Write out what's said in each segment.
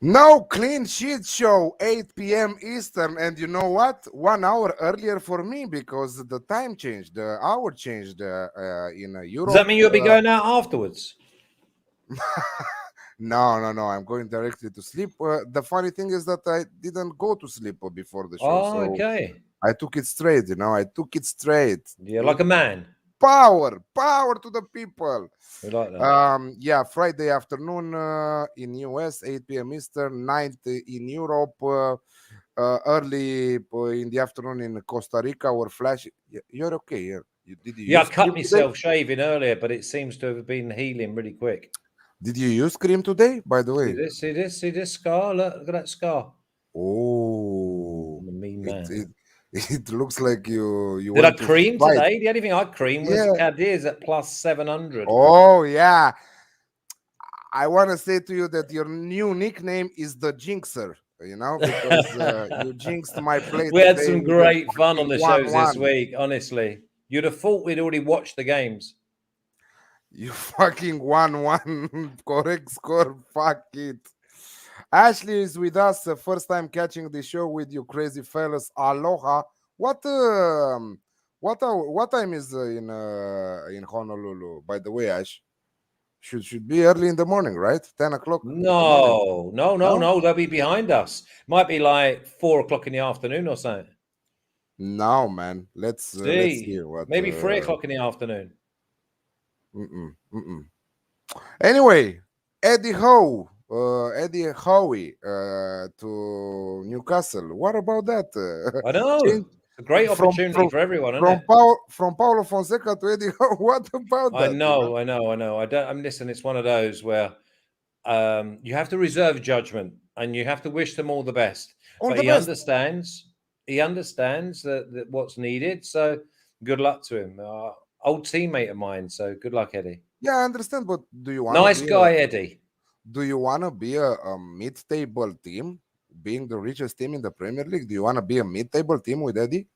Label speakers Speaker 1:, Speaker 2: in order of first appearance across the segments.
Speaker 1: No clean sheet show, 8 p.m. Eastern. And you know what? 1 hour earlier for me because the time changed, the hour changed in Europe.
Speaker 2: Does that mean you'll be going out afterwards?
Speaker 1: No. I'm going directly to sleep. The funny thing is that I didn't go to sleep before the show.
Speaker 2: Oh,
Speaker 1: So
Speaker 2: okay.
Speaker 1: I took it straight, I took it straight.
Speaker 2: Yeah, like a man.
Speaker 1: Power to the people.
Speaker 2: We like that.
Speaker 1: Yeah, Friday afternoon in US, 8 p.m. Eastern, 9 in Europe, early in the afternoon in Costa Rica or Flash. You're okay here. Did you
Speaker 2: Yeah, I
Speaker 1: use
Speaker 2: cut
Speaker 1: cream
Speaker 2: myself
Speaker 1: today?
Speaker 2: shaving earlier, but it seems to have been healing really quick.
Speaker 1: Did you use cream today, by the
Speaker 2: See
Speaker 1: way?
Speaker 2: this? See this? See this scar? Look at that scar.
Speaker 1: Oh,
Speaker 2: I'm a mean
Speaker 1: it,
Speaker 2: man.
Speaker 1: it it looks like you
Speaker 2: Did I
Speaker 1: went to
Speaker 2: cream
Speaker 1: fight.
Speaker 2: today? The only thing I creamed was
Speaker 1: Yeah.
Speaker 2: Cadiz at plus 700.
Speaker 1: Oh, yeah. I want to say to you that your new nickname is the Jinxer, because you jinxed my play
Speaker 2: We had
Speaker 1: today
Speaker 2: some
Speaker 1: with a
Speaker 2: great fun on
Speaker 1: fucking
Speaker 2: the shows this
Speaker 1: 1-1.
Speaker 2: week, honestly. You'd have thought we'd already watched the games.
Speaker 1: You fucking 1-1 correct score. Fuck it. Ashley is with us, first time catching the show with you crazy fellas. Aloha. What time is in Honolulu? By the way, Ash, should be early in the morning, right? 10 o'clock in the morning.
Speaker 2: No. They'll be behind us. Might be like 4 o'clock in the afternoon or something.
Speaker 1: No, man. Let's
Speaker 2: See,
Speaker 1: hear what.
Speaker 2: maybe 3 o'clock in the afternoon.
Speaker 1: Anyway, Eddie Howe to Newcastle. What about that?
Speaker 2: I know.
Speaker 1: Change
Speaker 2: It's a great
Speaker 1: from
Speaker 2: opportunity for everyone, isn't it?
Speaker 1: From Paulo Fonseca to Eddie Howe. What about
Speaker 2: I
Speaker 1: that?
Speaker 2: know. I don't. I'm listen. It's one of those where you have to reserve judgment and you have to wish them all the best.
Speaker 1: All
Speaker 2: But
Speaker 1: the
Speaker 2: he
Speaker 1: best.
Speaker 2: understands. He understands that what's needed. So good luck to him. Old teammate of mine. So good luck, Eddie.
Speaker 1: Yeah, I understand. But do you want
Speaker 2: Nice guy, Eddie.
Speaker 1: Do you want to be a mid-table team, being the richest team in the Premier League? Do you want to be a mid-table team with Eddie?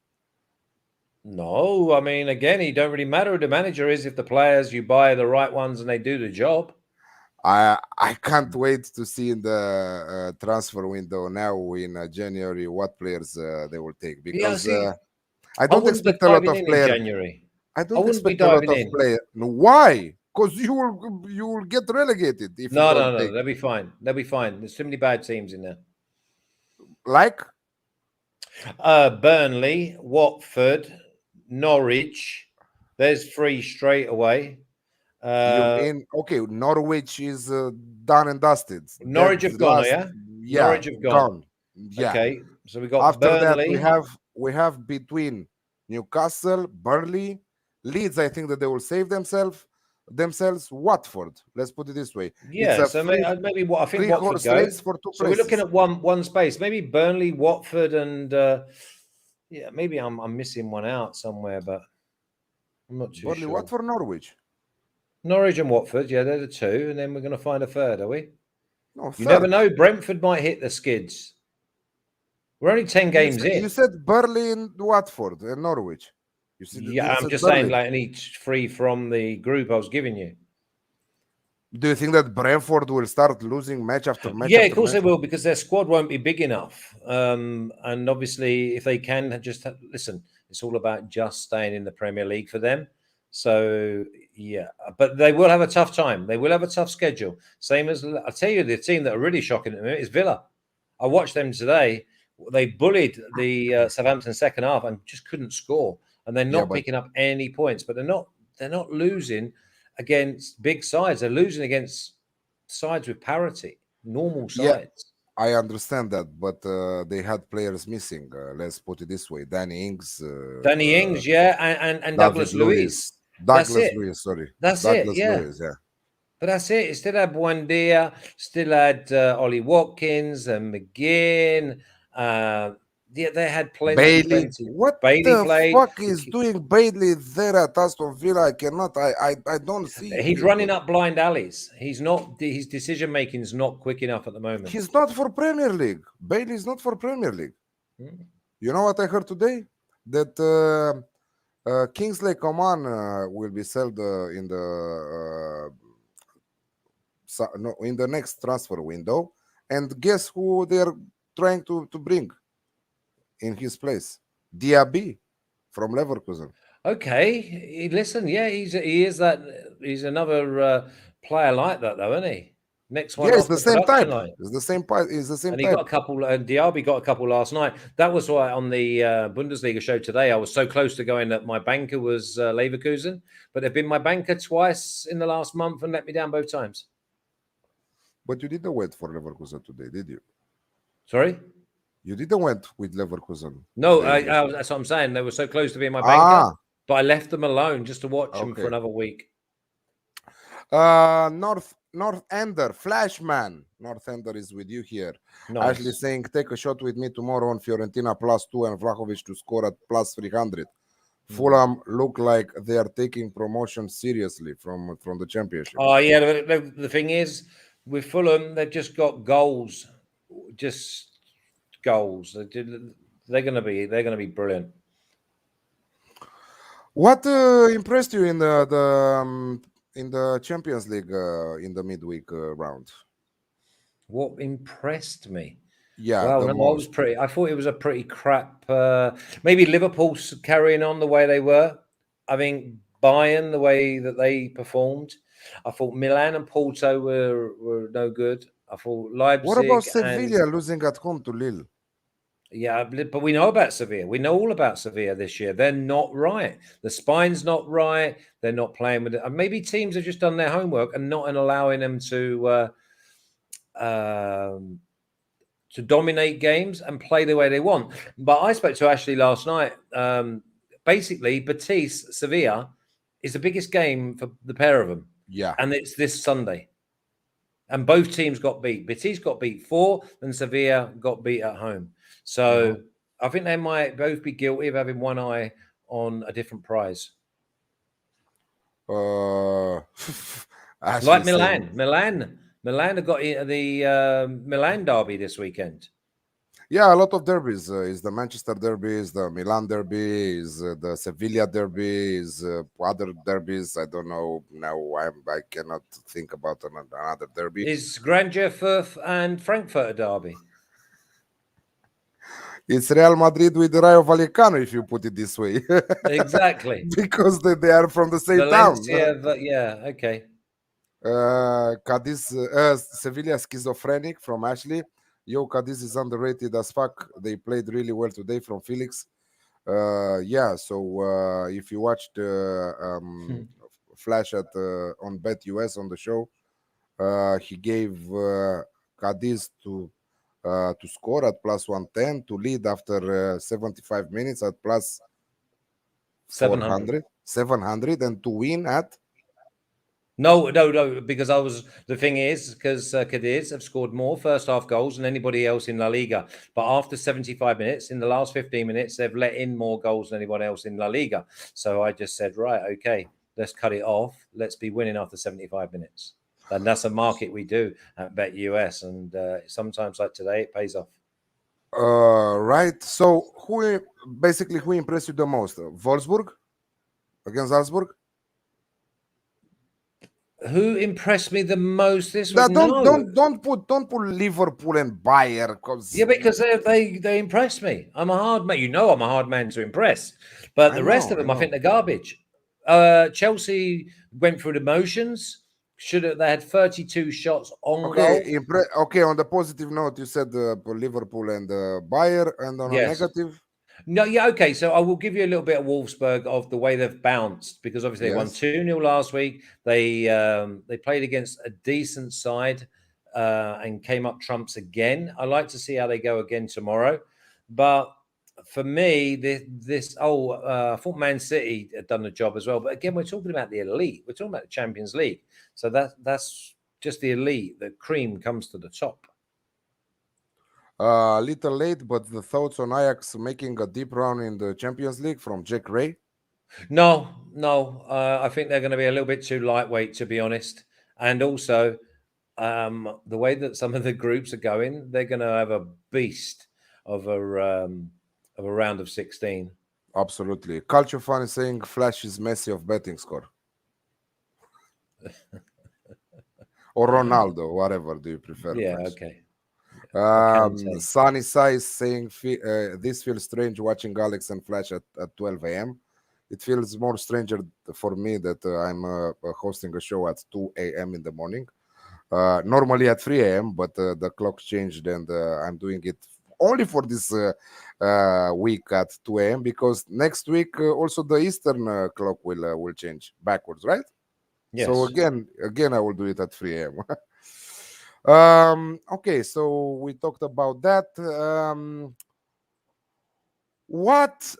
Speaker 2: No, I mean, again, it don't really matter who the manager is if the players you buy are the right ones and they do the job.
Speaker 1: I can't wait to see in the transfer window now in January what players they will take, because I don't expect a lot of players.
Speaker 2: January.
Speaker 1: I don't expect a lot of players. Why? Because you will get relegated if you don't take.
Speaker 2: They'll be fine. They'll be fine. There's too many bad teams in there.
Speaker 1: Like
Speaker 2: Burnley, Watford, Norwich. There's 3 straight away.
Speaker 1: You mean okay? Norwich is done and dusted.
Speaker 2: Norwich have gone,
Speaker 1: yeah.
Speaker 2: Norwich have gone.
Speaker 1: Yeah.
Speaker 2: Okay, so we got
Speaker 1: after
Speaker 2: Burnley.
Speaker 1: that we have between Newcastle, Burnley, Leeds. I think that they will save themselves. Watford. Let's put it this way.
Speaker 2: Yeah, so maybe what I think Watford goes
Speaker 1: for 2
Speaker 2: So we're looking at one space. Maybe Burnley, Watford, and yeah, maybe I'm missing one out somewhere, but I'm not too
Speaker 1: Burnley,
Speaker 2: sure.
Speaker 1: Watford,
Speaker 2: Norwich and Watford, yeah, they're the 2, and then we're going to find a third, are we?
Speaker 1: No,
Speaker 2: you never know. Brentford might hit the skids. We're only 10 games in.
Speaker 1: You said Burnley, and Watford, and Norwich.
Speaker 2: Yeah, I'm just saying, like, each 3 from the group I was giving you.
Speaker 1: Do you think that Brentford will start losing match after match?
Speaker 2: Yeah, of course they will, because their squad won't be big enough. And obviously, if they can just listen, it's all about just staying in the Premier League for them. So, yeah, but they will have a tough time. They will have a tough schedule. Same as, I'll tell you, the team that are really shocking at the minute is Villa. I watched them today. They bullied the Southampton second half and just couldn't score. And they're not picking up any points, but they're not losing against big sides. They're losing against sides with parity, normal sides.
Speaker 1: Yeah, I understand that, but they had players missing. Let's put it this way: Danny Ings,
Speaker 2: yeah, and Douglas Luiz.
Speaker 1: Luiz, sorry.
Speaker 2: That's
Speaker 1: Douglas
Speaker 2: it, yeah.
Speaker 1: Luiz, yeah.
Speaker 2: But that's it. It still had Buendia, still had Ollie Watkins and McGinn. Yeah, they had plenty.
Speaker 1: Bailey. What Bailey the fuck is doing Bailey there at Aston Villa? I cannot. I don't see.
Speaker 2: He's running up blind alleys. He's not. His decision making is not quick enough at the moment.
Speaker 1: He's not for Premier League. Bailey is not for Premier League. You know what I heard today? That Kingsley Coman will be sold in the next transfer window, And guess who they're trying to bring in his place? Diaby from Leverkusen.
Speaker 2: Okay, listen, yeah, he is that. He's another player like that, though, isn't he? Next
Speaker 1: Yeah,
Speaker 2: one
Speaker 1: it's
Speaker 2: off
Speaker 1: the
Speaker 2: the
Speaker 1: same
Speaker 2: production
Speaker 1: type.
Speaker 2: line.
Speaker 1: It's the same type. It's the same
Speaker 2: And he got
Speaker 1: type.
Speaker 2: a couple, and Diaby got a couple last night. That was why on the Bundesliga show today, I was so close to going that my banker was Leverkusen, but they've been my banker twice in the last month and let me down both times.
Speaker 1: But you didn't wait for Leverkusen today, did you?
Speaker 2: Sorry?
Speaker 1: You didn't went with Leverkusen
Speaker 2: No,
Speaker 1: today in the show.
Speaker 2: that's what I'm saying. They were so close to being my banker,
Speaker 1: Ah,
Speaker 2: but I left them alone just to watch them for
Speaker 1: okay.
Speaker 2: another week.
Speaker 1: North Ender, Flashman. North Ender is with you here. Ashley
Speaker 2: Nice.
Speaker 1: saying, take a shot with me tomorrow on Fiorentina +2 and Vlahovic to score at +300. Fulham look like they are taking promotion seriously from the championship.
Speaker 2: Oh yeah, the thing is with Fulham, they've just got goals, just goals. They're gonna be brilliant.
Speaker 1: What impressed you in the Champions League in the midweek round?
Speaker 2: What impressed me?
Speaker 1: Yeah,
Speaker 2: Well,
Speaker 1: the
Speaker 2: no, I was
Speaker 1: most.
Speaker 2: pretty. I thought it was a pretty crap. Maybe Liverpool carrying on the way they were. I think Bayern, the way that they performed. I thought Milan and Porto were no good. I thought
Speaker 1: What about
Speaker 2: Leipzig and
Speaker 1: Sevilla losing at home to Lille?
Speaker 2: yeah, but we know about Sevilla. We know all about Sevilla this year. They're not right. The spine's not right. They're not playing with it. And maybe teams have just done their homework and not allowing them um, to dominate games and play the way they want. But I spoke to Ashley last night. Basically, Betis Sevilla is the biggest game for the pair of them,
Speaker 1: Yeah.
Speaker 2: and it's this Sunday. And both teams got beat. Betis got beat 4, and Sevilla got beat at home. So I think they might both be guilty of having one eye on a different prize.
Speaker 1: Ashley
Speaker 2: Like
Speaker 1: saying,
Speaker 2: Milan have got the Milan derby this weekend.
Speaker 1: yeah, a lot of derbies. Is the Manchester derby, is the Milan derby, is the Sevilla derby, is other derbies. I don't know now. I cannot think about another derby.
Speaker 2: Is Grandeur Firth and Frankfurt a derby?
Speaker 1: It's Real Madrid with Rayo Vallecano, if you put it this way,
Speaker 2: Exactly.
Speaker 1: because they are from the same town.
Speaker 2: Valencia, yeah, okay.
Speaker 1: Cadiz, Sevilla schizophrenic from Ashley. Yo, Cadiz is underrated as fuck. They played really well today from Felix. Yeah, so if you watched Flash at on BetUS on the show, he gave Cadiz to score at +110, to lead after 75 minutes at plus
Speaker 2: 700.
Speaker 1: 700, and to win at.
Speaker 2: No, because the thing is, because Cadiz have scored more first half goals than anybody else in La Liga. But after 75 minutes, in the last 15 minutes, they've let in more goals than anyone else in La Liga. So I just said, right, okay, let's cut it off. Let's be winning after 75 minutes. And that's a market we do at BetUS. And sometimes like today, it pays off.
Speaker 1: Right. So who impressed you the most? Wolfsburg against Salzburg?
Speaker 2: Who impressed me the most this week?
Speaker 1: Don't put Liverpool and Bayern,
Speaker 2: Yeah, because they impressed me. I'm a hard man. You know I'm a hard man to impress. But the rest of them, I think they're garbage. Chelsea went through the motions. They had 32 shots on goal.
Speaker 1: Okay. On the positive note, you said Liverpool and Bayern, and on a negative.
Speaker 2: No, yeah, okay. So I will give you a little bit of Wolfsburg of the way they've bounced, because obviously they won 2-0 last week. They played against a decent side and came up trumps again. I like to see how they go again tomorrow. But for me, I thought Man City had done the job as well. But again, we're talking about the elite. We're talking about the Champions League. So that's just the elite. The cream comes to the top.
Speaker 1: A little late, but the thoughts on Ajax making a deep run in the Champions League from Jack Ray?
Speaker 2: No. I think they're going to be a little bit too lightweight, to be honest. And also, the way that some of the groups are going, they're going to have a beast of a round of 16.
Speaker 1: Absolutely. Culture fan is saying Flash is Messi of betting score. Or Ronaldo, whatever do you prefer?
Speaker 2: Yeah,
Speaker 1: Flash?
Speaker 2: okay. Kante.
Speaker 1: Sunny Sai is saying this feels strange watching Alex and Flash at 12 a.m. It feels more stranger for me that I'm hosting a show at 2 a.m. in the morning. Normally at 3 a.m., but the clock changed and I'm doing it only for this week at 2 a.m. because next week also the Eastern clock will change backwards, right?
Speaker 2: Yes.
Speaker 1: So again, I will do it at 3 a.m. Okay, so we talked about that. What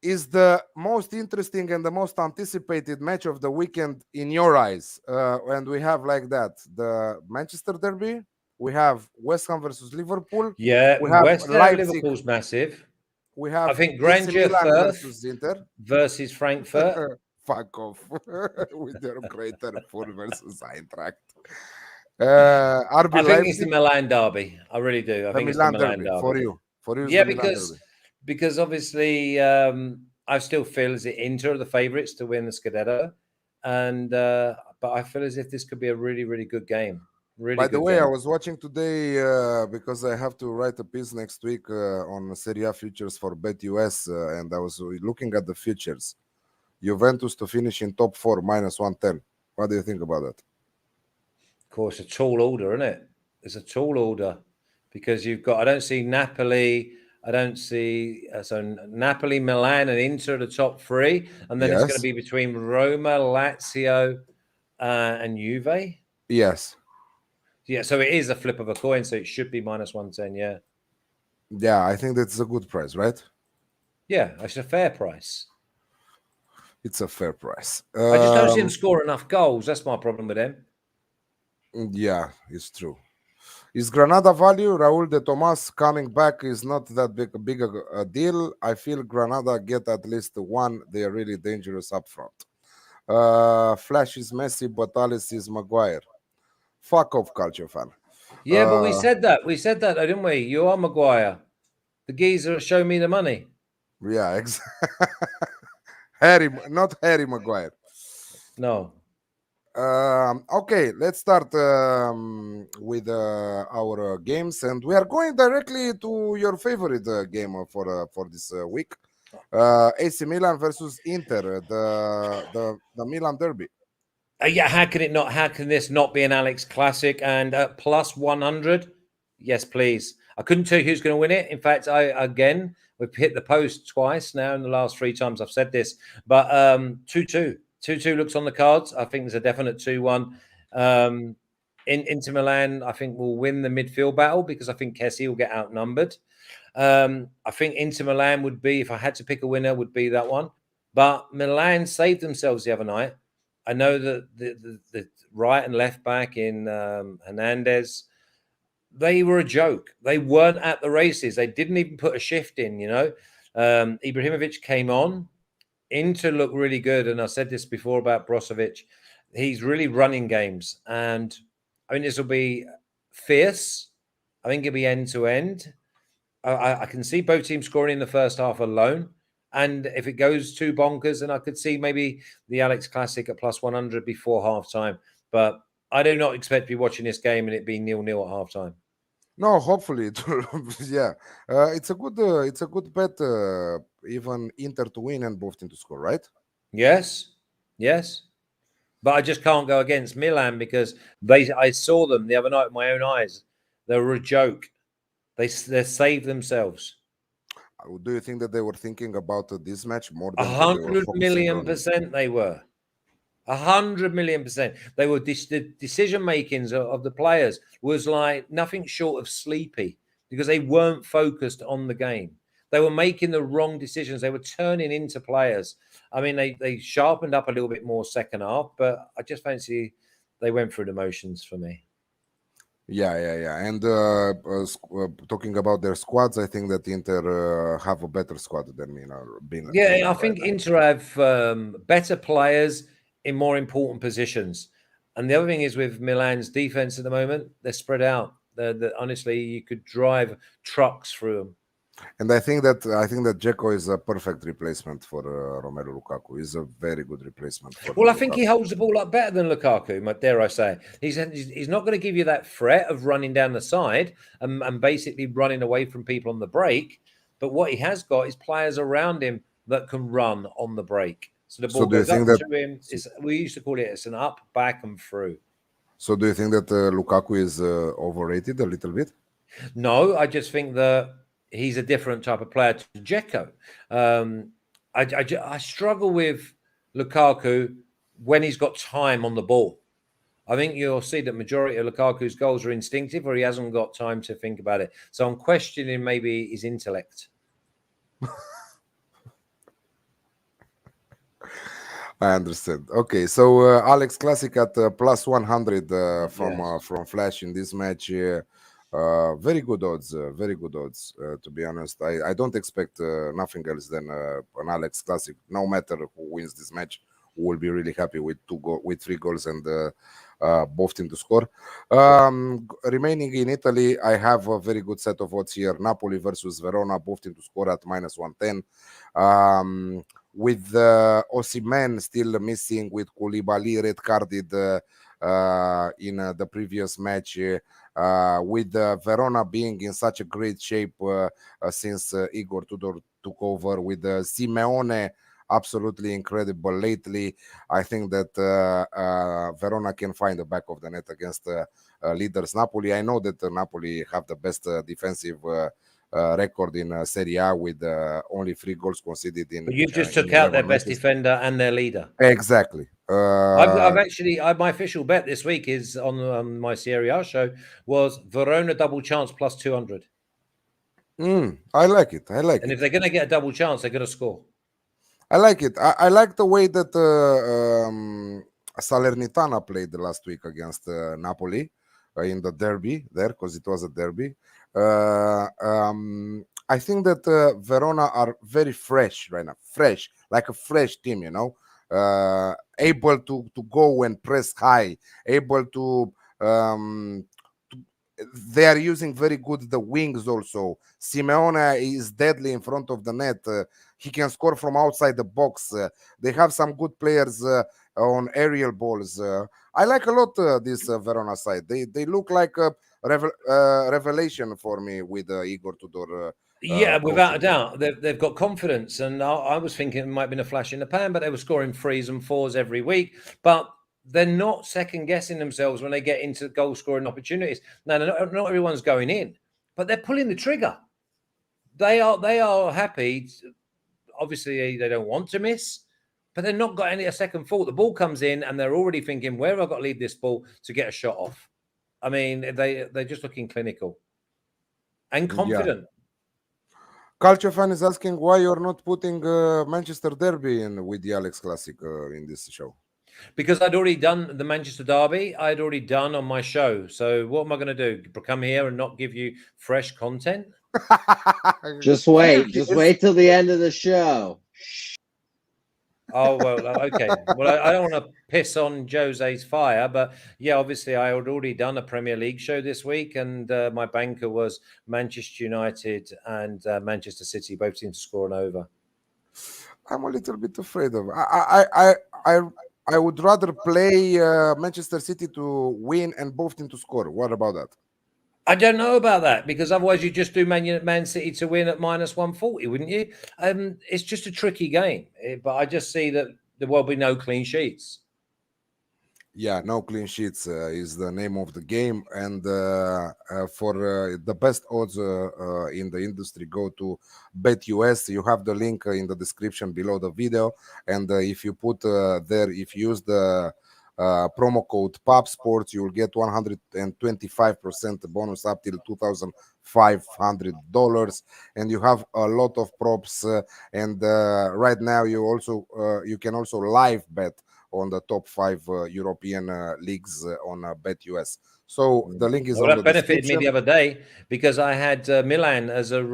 Speaker 1: is the most interesting and the most anticipated match of the weekend in your eyes? And we have like that the Manchester Derby, we have West Ham versus Liverpool,
Speaker 2: Yeah,
Speaker 1: we have
Speaker 2: West Ham
Speaker 1: Leipzig,
Speaker 2: Liverpool's massive.
Speaker 1: we
Speaker 2: I
Speaker 1: have
Speaker 2: think
Speaker 1: AC
Speaker 2: Grandeur
Speaker 1: Milan
Speaker 2: Firth
Speaker 1: versus Inter.
Speaker 2: versus Frankfurt.
Speaker 1: Fuck off with your greater full versus Eintracht. RB
Speaker 2: I think it's the
Speaker 1: Leipzig,
Speaker 2: Milan derby. I really do. I
Speaker 1: the
Speaker 2: think it's the
Speaker 1: Milan
Speaker 2: Milan
Speaker 1: Derby for
Speaker 2: derby.
Speaker 1: you. For you, is
Speaker 2: Yeah,
Speaker 1: the Milan Derby.
Speaker 2: because obviously I still feel as if Inter are the favourites to win the Scudetto, and but I feel as if this could be a really, really good game. Really
Speaker 1: By the
Speaker 2: good
Speaker 1: way, I
Speaker 2: game.
Speaker 1: was watching today because I have to write a piece next week on Serie A futures for BetUS, and I was looking at the futures. Juventus to finish in top four minus 110. What do you think about that?
Speaker 2: Of course, a tall order, isn't it? It's a tall order because you've got. I don't see Napoli. I don't see Napoli, Milan, and Inter the top three, and then it's going to
Speaker 1: Yes.
Speaker 2: be between Roma, Lazio, and Juve.
Speaker 1: Yes.
Speaker 2: Yeah, so it is a flip of a coin, so it should be minus 110. Yeah,
Speaker 1: Yeah, I think that's a good price, right?
Speaker 2: yeah, it's a fair price.
Speaker 1: It's a fair price.
Speaker 2: I just don't see them score enough goals. That's my problem with them.
Speaker 1: Yeah, it's true. Is Granada value? Raul de Tomas coming back is not that big a deal. I feel Granada get at least one. They are really dangerous up front. Flash is Messi, but Alice is Maguire. Fuck off, culture fan.
Speaker 2: Yeah, but we said that. We said that, didn't we? You are Maguire. The geezer show me the money.
Speaker 1: Yeah, Harry, not Harry Maguire.
Speaker 2: No.
Speaker 1: Okay, let's start with our games, and we are going directly to your favorite game for this week. AC Milan versus Inter, the Milan derby.
Speaker 2: Yeah, how can it not? How can this not be an Alex Classic and plus 100? Yes, please. I couldn't tell you who's going to win it. In fact, we've hit the post twice now in the last 3 times I've said this, but 2-2. 2-2 looks on the cards. I think there's a definite 2-1. Inter Milan, I think, will win the midfield battle because I think Kessie will get outnumbered. I think Inter Milan would be, if I had to pick a winner, would be that one. But Milan saved themselves the other night. I know that the right and left back in Hernandez, they were a joke. They weren't at the races. They didn't even put a shift in, Ibrahimovic came on. Inter looked really good. And I said this before about Brozovic. He's really running games. And I mean, this will be fierce. I think it'll be end to end. I can see both teams scoring in the first half alone. And if it goes too bonkers, then I could see maybe the Alex Classic at plus 100 before half time. But I do not expect to be watching this game and it being 0-0 at half time.
Speaker 1: No, hopefully, yeah. It's a good bet. Even Inter to win and both team to score, right?
Speaker 2: Yes. But I just can't go against Milan because I saw them the other night with my own eyes. They were a joke. They saved themselves.
Speaker 1: Do you think that they were thinking about this match more than they were
Speaker 2: 100
Speaker 1: focusing
Speaker 2: million
Speaker 1: on?
Speaker 2: percent they were. 100 million percent. They were the decision makings of the players was like nothing short of sleepy because they weren't focused on the game. They were making the wrong decisions. They were turning into players. I mean, they sharpened up a little bit more second half, but I just fancy they went through the motions for me.
Speaker 1: Yeah. And talking about their squads, I think that Inter have a better squad than Milan.
Speaker 2: Yeah, I think Inter have better players in more important positions. And the other thing is with Milan's defense at the moment, they're spread out. Honestly, you could drive trucks through them.
Speaker 1: And I think that Dzeko is a perfect replacement for Romelu Lukaku. He's a very good replacement for
Speaker 2: Well, I think he
Speaker 1: Lukaku.
Speaker 2: holds the ball up better than Lukaku, dare I say. He's not going to give you that threat of running down the side and basically running away from people on the break. But what he has got is players around him that can run on the break. So the
Speaker 1: So
Speaker 2: ball
Speaker 1: do you
Speaker 2: goes up
Speaker 1: think that?
Speaker 2: to him. We used to call it's an up, back, and through.
Speaker 1: So do you think that Lukaku is overrated a little bit?
Speaker 2: No, I just think that he's a different type of player to Dzeko. I struggle with Lukaku when he's got time on the ball. I think you'll see that majority of Lukaku's goals are instinctive, or he hasn't got time to think about it. So I'm questioning maybe his intellect.
Speaker 1: I understand. Okay, so Alex Classic at plus 100 from Flash in this match. Very good odds. Very good odds. To be honest, I don't expect nothing else than an Alex Classic. No matter who wins this match, will be really happy with with 3 goals and both team to score. Remaining in Italy, I have a very good set of odds here. Napoli versus Verona, both team to score at minus 110. With Osimhen still missing, with Koulibaly red carded in the previous match, with Verona being in such a great shape since Igor Tudor took over, with Simeone absolutely incredible lately. I think that Verona can find the back of the net against leaders Napoli. I know that Napoli have the best defensive record in Serie A with only 3 goals conceded in.
Speaker 2: But you've just
Speaker 1: in
Speaker 2: took out their
Speaker 1: 11
Speaker 2: best
Speaker 1: matches.
Speaker 2: defender and their leader.
Speaker 1: Exactly.
Speaker 2: I've actually my official bet this week is on my Serie A show was Verona double chance plus 200.
Speaker 1: I like it. I like
Speaker 2: And
Speaker 1: it.
Speaker 2: if they're going to get a double chance, they're going to score.
Speaker 1: I like it. I like the way that Salernitana played last week against Napoli in the derby there, because it was a derby. I think that Verona are very fresh right now, fresh, like a fresh team, able to go and press high, able to. They are using very good the wings also. Simeone is deadly in front of the net. He can score from outside the box. They have some good players on aerial balls. I like a lot this Verona side. They look like a revelation for me with Igor Tudor.
Speaker 2: Yeah, without a
Speaker 1: Coaching them.
Speaker 2: doubt, they've got confidence, and I was thinking it might have been a flash in the pan, but they were scoring 3s and 4s every week. But they're not second guessing themselves when they get into goal scoring opportunities. Now, not everyone's going in, but they're pulling the trigger. They are happy. Obviously, they don't want to miss, but they're not got a second thought. The ball comes in, and they're already thinking, "Where have I got to leave this ball to get a shot off?" I mean, they're just looking clinical and
Speaker 1: Yeah.
Speaker 2: confident.
Speaker 1: Culture fan is asking why you're not putting Manchester Derby in with the Alex Classic in this show.
Speaker 2: Because I'd already done the Manchester Derby, I'd already done on my show. So what am I going to do? Come here and not give you fresh content?
Speaker 3: Just wait till the end of the show.
Speaker 2: Oh, well, okay. Well, I don't want to piss on Jose's fire, but yeah, obviously I had already done a Premier League show this week, and my banker was Manchester United and Manchester City, both teams to score an over.
Speaker 1: I'm a little bit afraid of. I would rather play Manchester City to win and both team to score. What about that?
Speaker 2: I don't know about that, because otherwise you just do Man City to win at minus 140, wouldn't you? It's just a tricky game, but I just see that there will be no clean sheets.
Speaker 1: Yeah, no clean sheets is the name of the game, and for the best odds in the industry, go to BetUS. You have the link in the description below the video, and if you put there, if you use the promo code POPSPORTS, you'll get 125% bonus up till $2,500, and you have a lot of props. And right now, you can also live bet on the top 5 European leagues on BetUS. So the link is on
Speaker 2: that
Speaker 1: the
Speaker 2: benefited me
Speaker 1: description.
Speaker 2: the other day, because I had Milan as a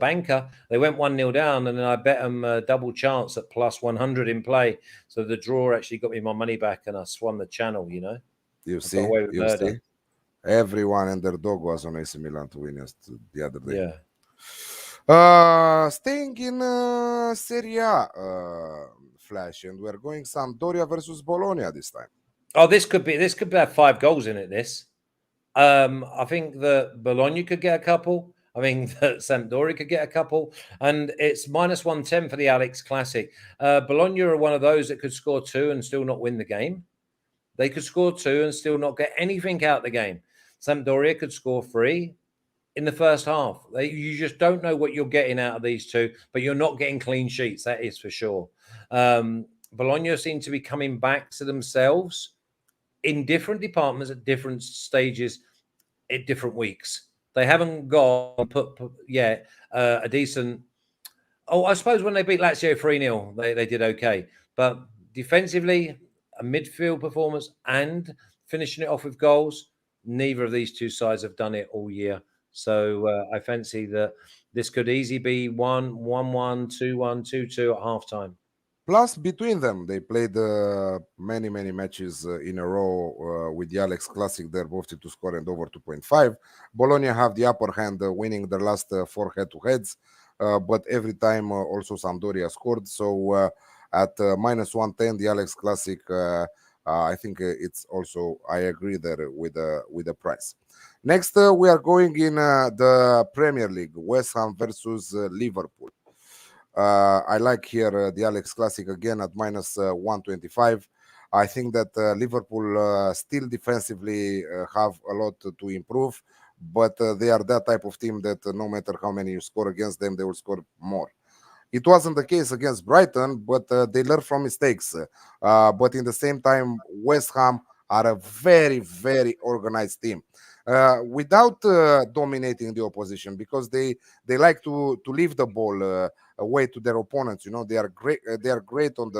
Speaker 2: banker. They went 1-0 down, and then I bet them double chance at plus 100 in play. So the draw actually got me my money back, and I swung the channel.
Speaker 1: You
Speaker 2: I got
Speaker 1: see,
Speaker 2: away with murder.
Speaker 1: everyone and their dog was on AC Milan to win the other day.
Speaker 2: Yeah.
Speaker 1: Staying in Serie A, Flash, and we're going Sampdoria versus Bologna this time.
Speaker 2: Oh, this could have 5 goals in it. I think that Bologna could get a couple. I mean, that Sampdoria could get a couple, and it's -110 for the Alex Classic. Bologna are one of those that could score 2 and still not win the game. They could score 2 and still not get anything out of the game. Sampdoria could score 3 in the first half. You just don't know what you're getting out of these two, but you're not getting clean sheets. That is for sure. Bologna seem to be coming back to themselves in different departments at different stages at different weeks. They haven't got put yet a decent. Oh, I suppose when they beat Lazio 3-0, they did okay. But defensively, a midfield performance and finishing it off with goals, neither of these two sides have done it all year. So I fancy that this could easily be 1-1, 2-1, 2-2 at halftime.
Speaker 1: Plus, between them, they played many matches in a row with the Alex Classic. They're both to score and over 2.5. Bologna have the upper hand, winning their last 4 head-to-heads. But every time also Sampdoria scored. So at -110, the Alex Classic, I think it's also, I agree there with the price. Next, we are going in the Premier League, West Ham versus Liverpool. I like here the Alex Classic again at -125. I think that Liverpool still defensively have a lot to improve, but they are that type of team that no matter how many you score against them, they will score more. It wasn't the case against Brighton, but they learn from mistakes. But in the same time, West Ham are a very organized team. Without dominating the opposition, because they like to leave the ball away to their opponents. You know, they are great. They are great on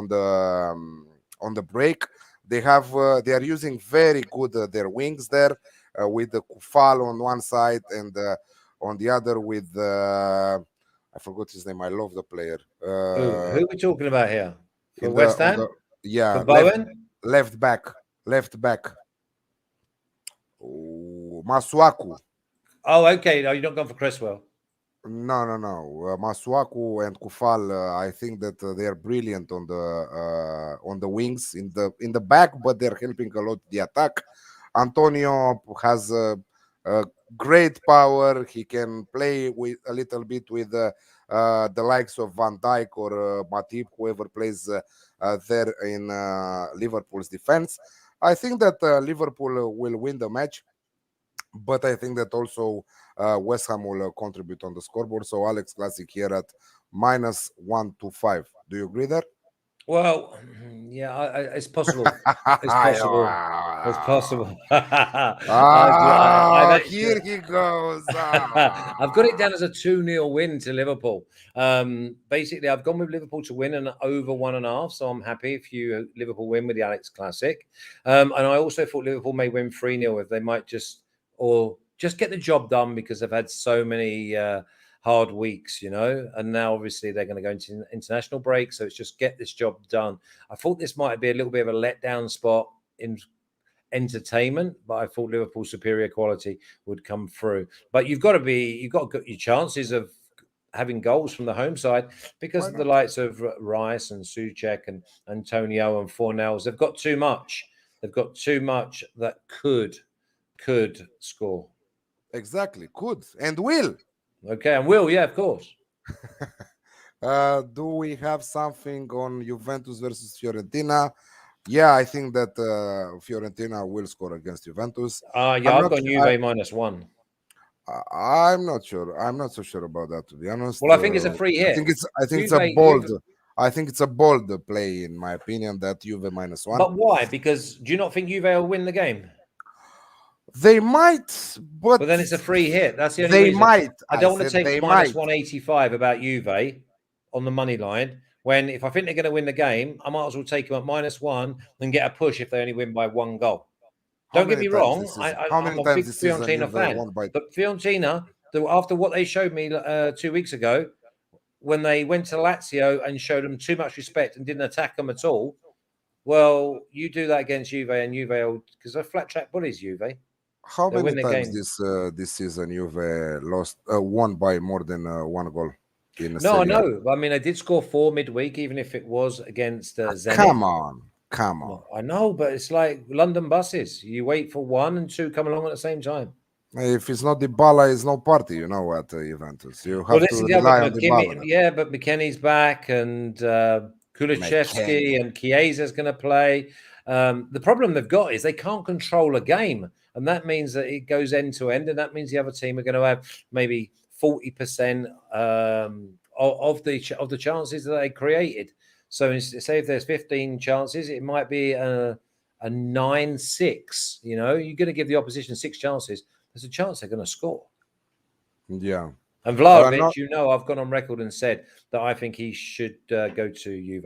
Speaker 1: the break. They are using very good their wings there with the Kufal on one side and on the other with I forgot his name. I love the player.
Speaker 2: Who are we talking about here? For
Speaker 1: in
Speaker 2: West
Speaker 1: the, on
Speaker 2: Ham?
Speaker 1: the, yeah,
Speaker 2: For Bowen?
Speaker 1: left back. Oh, Masuaku.
Speaker 2: Oh, okay. No, you're not going for Cresswell.
Speaker 1: No. Masuaku and Kufal. I think that they are brilliant on the wings in the back, but they're helping a lot the attack. Antonio has a great power. He can play with a little bit with the likes of Van Dijk or Matip, whoever plays there in Liverpool's defense. I think that Liverpool will win the match, but I think that also West Ham will contribute on the scoreboard. So Alex Classic here at -125. Do you agree there?
Speaker 2: Well, yeah, it's possible. It's possible. It's possible.
Speaker 1: Here he goes.
Speaker 2: I've got it down as a 2-0 win to Liverpool. Basically, I've gone with Liverpool to win and over 1.5. So I'm happy if Liverpool win with the Alex Classic. And I also thought Liverpool may win 3-0 if they might just get the job done, because they've had so many hard weeks, and now obviously they're going to go into international break. So it's just get this job done. I thought this might be a little bit of a letdown spot in entertainment, but I thought Liverpool's superior quality would come through. But you've got your chances of having goals from the home side because of the likes of Rice and Souček and Antonio and Fornells. They've got too much. They've got too much that could score.
Speaker 1: Exactly. Could and will.
Speaker 2: Okay, and will, yeah, of course.
Speaker 1: Do we have something on Juventus versus Fiorentina? Yeah, I think that Fiorentina will score against Juventus.
Speaker 2: I've got Juve -1.
Speaker 1: I'm not sure. I'm not so sure about that, to be honest.
Speaker 2: Well, I think it's a free hit.
Speaker 1: I think it's a bold. I think it's a bold play, in my opinion, that Juve -1.
Speaker 2: But why? Because do you not think Juve will win the game?
Speaker 1: They might, but
Speaker 2: then it's a free hit. That's the only
Speaker 1: they
Speaker 2: reason.
Speaker 1: might.
Speaker 2: I don't want to take -185 about Juve on the money line. When if I think they're going to win the game, I might as well take them at -1 and get a push if they only win by 1 goal. Don't get me wrong. I'm a big Fiorentina fan, but Fiorentina, after what they showed me 2 weeks ago, when they went to Lazio and showed them too much respect and didn't attack them at all, well, you do that against Juve and Juve, because they're flat track bullies, Juve.
Speaker 1: How
Speaker 2: They'll
Speaker 1: many
Speaker 2: win the
Speaker 1: times
Speaker 2: game.
Speaker 1: this season you've won by more than one goal in a
Speaker 2: No, I
Speaker 1: Serie A?
Speaker 2: know. I mean, they did score 4 midweek, even if it was against Zenit.
Speaker 1: Come on, come on.
Speaker 2: No, I know, but it's like London buses. You wait for 1 and 2 come along at the same time.
Speaker 1: If it's not Dybala, it's no party. You know what, Juventus. You
Speaker 2: Well,
Speaker 1: have
Speaker 2: this
Speaker 1: to
Speaker 2: is the other.
Speaker 1: rely on Dybala.
Speaker 2: Yeah, but McKennie's back, and
Speaker 1: McKennie.
Speaker 2: Kulishevsky and Chiesa's going to play. The problem they've got is they can't control a game, and that means that it goes end to end, and that means the other team are going to have maybe 40% of the chances that they created. So say if there's 15 chances, it might be a 9-6. You know, you're going to give the opposition 6 chances. There's a chance they're going to score.
Speaker 1: Yeah.
Speaker 2: And Vlahovic,
Speaker 1: no-
Speaker 2: you know, I've gone on record and said that I think he should go to Juve.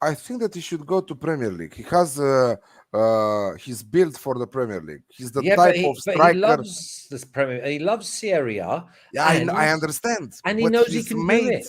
Speaker 1: I think that he should go to Premier League. He has he's built for the Premier League. He's the type of
Speaker 2: but he
Speaker 1: striker.
Speaker 2: loves this Premier. He loves Serie A.
Speaker 1: Yeah, I understand.
Speaker 2: And he
Speaker 1: but
Speaker 2: knows he
Speaker 1: he's
Speaker 2: can
Speaker 1: made
Speaker 2: do it.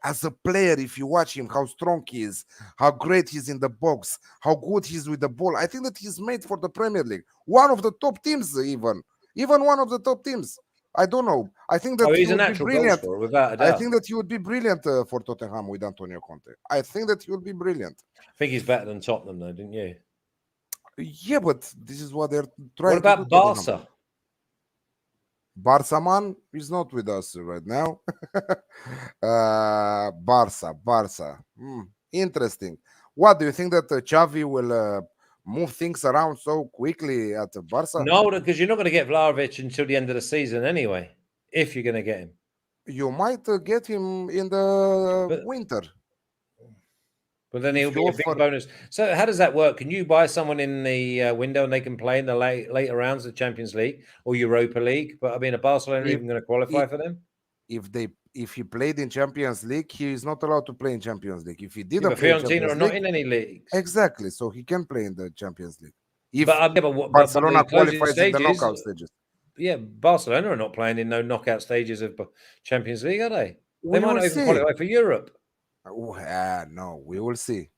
Speaker 1: as a player. If you watch him, how strong he is, how great he's in the box, how good he's with the ball. I think that he's made for the Premier League. One of the top teams, even one of the top teams. I don't know. I think that
Speaker 2: Oh,
Speaker 1: he
Speaker 2: he's a
Speaker 1: would be
Speaker 2: natural goal
Speaker 1: brilliant.
Speaker 2: scorer, without a
Speaker 1: I
Speaker 2: doubt.
Speaker 1: think that he would be brilliant for Tottenham with Antonio Conte. I think that he would be brilliant.
Speaker 2: I think he's better than Tottenham, though, didn't you?
Speaker 1: Yeah, but this is what they're trying
Speaker 2: What about
Speaker 1: to do. Tottenham.
Speaker 2: Barca?
Speaker 1: Barca man is not with us right now. Barca. Interesting. What do you think that Xavi will move things around so quickly at Barca?
Speaker 2: No, because you're not going to get Vlahovic until the end of the season anyway, if you're going to get him.
Speaker 1: You might get him in the winter.
Speaker 2: But then
Speaker 1: If
Speaker 2: he'll
Speaker 1: you
Speaker 2: be a big
Speaker 1: offer-
Speaker 2: bonus. So how does that work? Can you buy someone in the window and they can play in the later rounds of the Champions League or Europa League? But I mean, are Barcelona even going to qualify for them?
Speaker 1: If he played in Champions League, he is not allowed to play in Champions League. If he didn't
Speaker 2: But
Speaker 1: play in
Speaker 2: Fiorentina
Speaker 1: Champions
Speaker 2: are not
Speaker 1: League,
Speaker 2: in any leagues.
Speaker 1: exactly, so he can play in the Champions League. If
Speaker 2: But
Speaker 1: Barcelona
Speaker 2: the closing
Speaker 1: qualifies in the
Speaker 2: stages-
Speaker 1: knockout stages.
Speaker 2: Yeah, Barcelona are not playing in no knockout stages of Champions League, are they?
Speaker 1: We
Speaker 2: They might
Speaker 1: will
Speaker 2: not even
Speaker 1: see.
Speaker 2: qualify for Europe.
Speaker 1: No, we will see.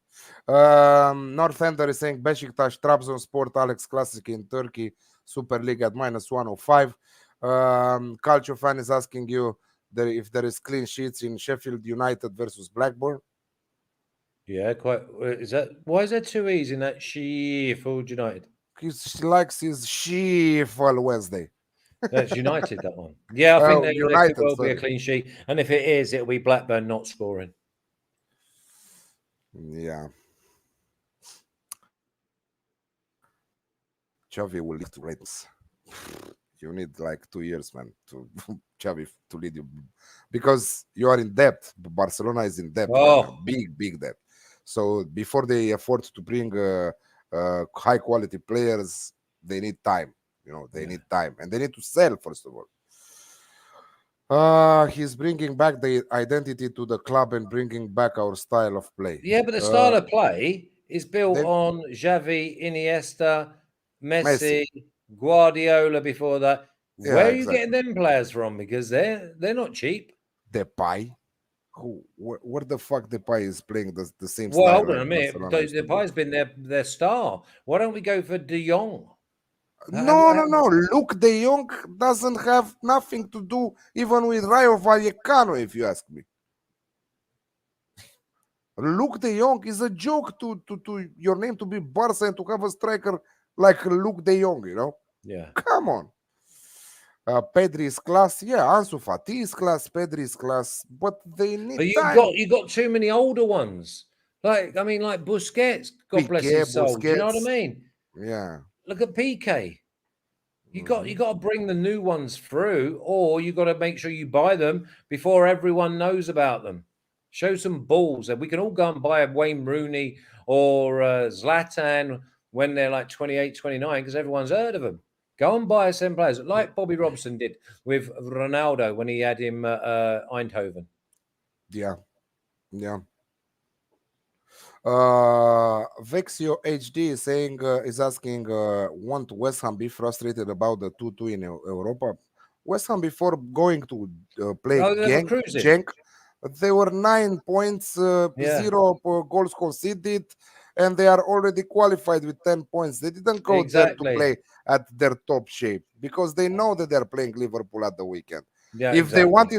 Speaker 1: Northampton is saying Beşiktaş, Trabzonspor, Alex Classic in Turkey, Super League at -105. Calcio fan is asking you if there is clean sheets in Sheffield United versus Blackburn.
Speaker 2: Yeah, quite. Why is there 2 E's in that Sheffield United?
Speaker 1: He likes his Sheffield Wednesday.
Speaker 2: That's United, that one. Yeah, I think there
Speaker 1: United,
Speaker 2: could well be a
Speaker 1: sorry.
Speaker 2: clean sheet. And if it is, it'll be Blackburn not scoring.
Speaker 1: Yeah. Xavi will lead to ratings. You need like 2 years, man, to Xavi to lead you, because you are in debt. Barcelona is in debt, right now. Big debt. So before they afford to bring high quality players, they need time. You know, they need time, and they need to sell first of all. He's bringing back the identity to the club and bringing back our style of play.
Speaker 2: Yeah, but the style of play is built
Speaker 1: they-
Speaker 2: on Xavi, Iniesta, Messi, Guardiola before that.
Speaker 1: Yeah,
Speaker 2: Where are you
Speaker 1: exactly.
Speaker 2: getting them players from? Because they're not cheap.
Speaker 1: Depay. Where the fuck Depay is playing the same
Speaker 2: Well,
Speaker 1: style?
Speaker 2: hold on a
Speaker 1: like
Speaker 2: minute.
Speaker 1: Barcelona used to do?
Speaker 2: Depay's been their star. Why don't we go for De Jong?
Speaker 1: No. Luke De Jong doesn't have nothing to do even with Rayo Vallecano, if you ask me. Luke De Jong is a joke to your name to be Barca and to have a striker like Luke De Jong, you know?
Speaker 2: Yeah.
Speaker 1: Come on. Pedri's class, yeah. Ansu Fati's class, Pedri's class, but they need
Speaker 2: But
Speaker 1: time.
Speaker 2: you got too many older ones. Like Busquets, God bless
Speaker 1: Piqué,
Speaker 2: his soul. Do you know what I
Speaker 1: Busquets.
Speaker 2: mean?
Speaker 1: Yeah.
Speaker 2: Look at PK. You got to bring the new ones through, or you got to make sure you buy them before everyone knows about them. Show some balls, and we can all go and buy a Wayne Rooney or Zlatan when they're like 28, 29, because everyone's heard of them. Go and buy some players, like Bobby Robson did with Ronaldo when he had him at Eindhoven.
Speaker 1: Yeah. Vexio HD is saying is asking, won't West Ham be frustrated about the 2-2 in Europa? West Ham, before going to play Genk, they were 9 points, 0 goals conceded. and they are already qualified with 10 points. They didn't go there to
Speaker 2: Exactly.
Speaker 1: play at their top shape because they know that they're playing Liverpool at the weekend.
Speaker 2: Yeah,
Speaker 1: If they
Speaker 2: exactly.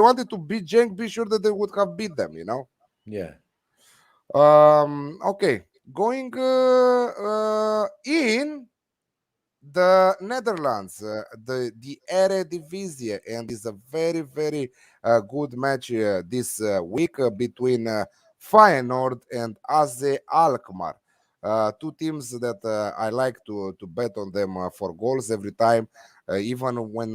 Speaker 1: wanted to beat Genk, be sure that they would have beat them,
Speaker 2: Yeah.
Speaker 1: Okay, going in the Netherlands, the Eredivisie, and is a very very good match this week between Feyenoord and AZ Alkmaar. Two teams that I like to bet on them for goals every time, even when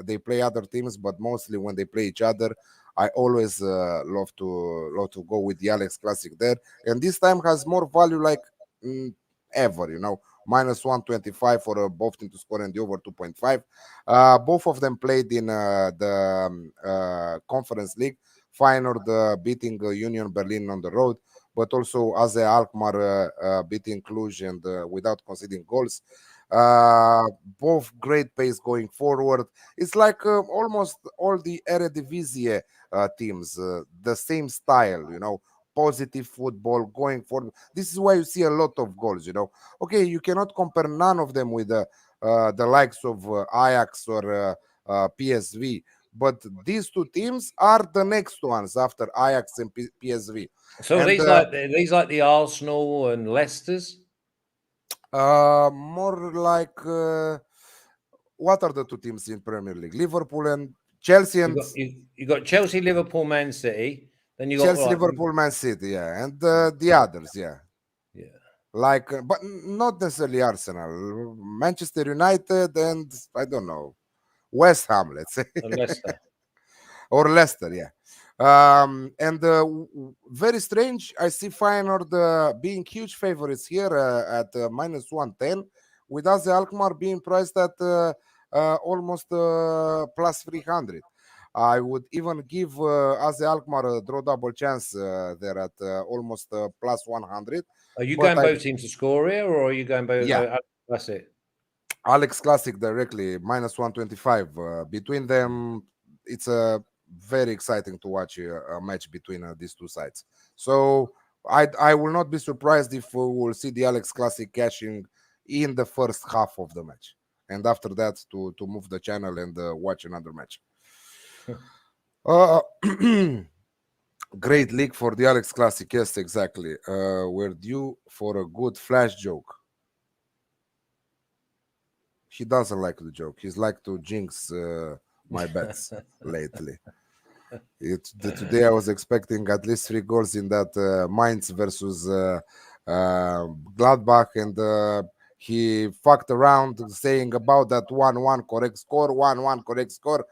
Speaker 1: they play other teams, but mostly when they play each other. I always love to go with the Alex Classic there, and this time has more value like ever. Minus 125 for both team to score and the over 2.5. Both of them played in the Conference League. Feyenoord beating Union Berlin on the road, but also AZ Alkmaar beating Cluj and without conceding goals. Both great pace going forward. It's like almost all the Eredivisie teams, the same style, positive football going forward. This is why you see a lot of goals. Okay, you cannot compare none of them with the likes of Ajax or PSV, but these two teams are the next ones after Ajax and PSV.
Speaker 2: So
Speaker 1: And
Speaker 2: these like the Arsenal and Leicester's?
Speaker 1: more like what are the two teams in Premier League? Liverpool and Chelsea,
Speaker 2: You
Speaker 1: and
Speaker 2: got you got Chelsea, Liverpool, Man City. Then you got
Speaker 1: Chelsea,
Speaker 2: like
Speaker 1: Liverpool, Man City, yeah, and the others, yeah.
Speaker 2: yeah,
Speaker 1: Like, but not necessarily Arsenal, Manchester United, and I don't know, West Ham, let's say,
Speaker 2: and Leicester.
Speaker 1: or Leicester, yeah. And very strange, I see Feyenoord being huge favorites here at minus 110, with AZ Alkmaar being priced at almost plus 300. I would even give AZ Alkmaar a draw double chance there at almost plus 100.
Speaker 2: Are you
Speaker 1: But
Speaker 2: going
Speaker 1: I
Speaker 2: both teams to score here, or are you going both?
Speaker 1: Yeah,
Speaker 2: That's it.
Speaker 1: Alex Classic directly minus 125. Between them, it's very exciting to watch a match between these two sides. So I will not be surprised if we will see the Alex Classic cashing in the first half of the match, and after that to move the channel and watch another match. Uh, Great league for the Alex Classic. Yes, exactly. We're due for a good flash joke. He doesn't like the joke. He's like to jinx my bets lately. Today I was expecting at least 3 goals in that Mainz versus Gladbach, and he fucked around saying about that 1-1 correct score, 1-1 correct score.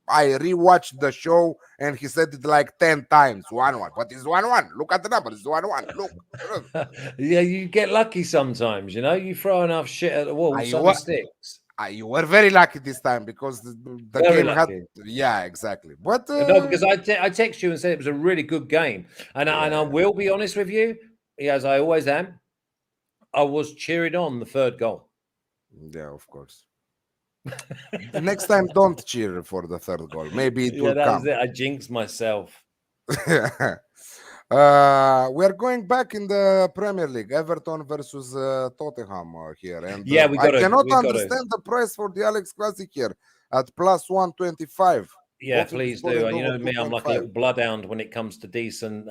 Speaker 1: I rewatched the show and he said it like 10 times. 1-1. But it's 1-1. Look at the number. It's 1-1. Look.
Speaker 2: Yeah, you get lucky sometimes. You throw enough shit at the wall,
Speaker 1: I,
Speaker 2: something
Speaker 1: wa-
Speaker 2: sticks.
Speaker 1: you were very lucky this time because the
Speaker 2: Very
Speaker 1: game had.
Speaker 2: lucky.
Speaker 1: Yeah, exactly. But
Speaker 2: No, because I text you and said it was a really good game, and I
Speaker 1: yeah,
Speaker 2: will be honest with you, as I always am. I was cheering on the third goal.
Speaker 1: yeah, of course. The next time, don't cheer for the third goal. Maybe it
Speaker 2: Yeah,
Speaker 1: will
Speaker 2: that was
Speaker 1: come.
Speaker 2: it. I jinxed myself.
Speaker 1: We're going back in the Premier League. Everton versus Tottenham here, and
Speaker 2: Yeah,
Speaker 1: I cannot
Speaker 2: we got to.
Speaker 1: understand the price for the Alex Classic here at plus 125.
Speaker 2: Yeah,
Speaker 1: Both to
Speaker 2: please
Speaker 1: score
Speaker 2: do.
Speaker 1: and
Speaker 2: You
Speaker 1: over
Speaker 2: know me, I'm like a
Speaker 1: 2.5.
Speaker 2: little bloodhound when it comes to decent.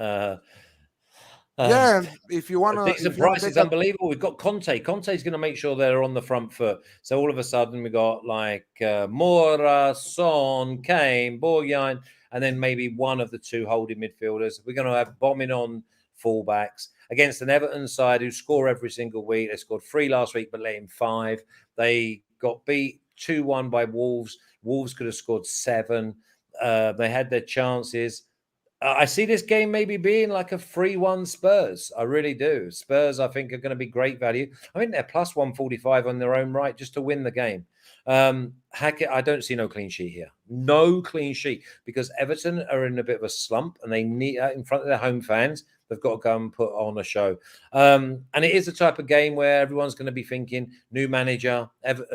Speaker 1: Yeah, and if you wanna,
Speaker 2: Decent price is unbelievable. We've got Conte. Conte's going to make sure they're on the front foot. So all of a sudden we got like Mora, Son, Kane, Bourgogne, and then maybe one of the two holding midfielders. We're going to have bombing on fullbacks against an Everton side who score every single week. They scored 3 last week, but let in 5. They got beat 2-1 by Wolves. Wolves could have scored 7. They had their chances. I see this game maybe being like a 3-1 Spurs. I really do. Spurs, I think, are going to be great value. I think they're plus 145 on their own right just to win the game. Hackett, I don't see no clean sheet here. No clean sheet because Everton are in a bit of a slump and they need, in front of their home fans, they've got to go and put on a show. And it is the type of game where everyone's going to be thinking, new manager,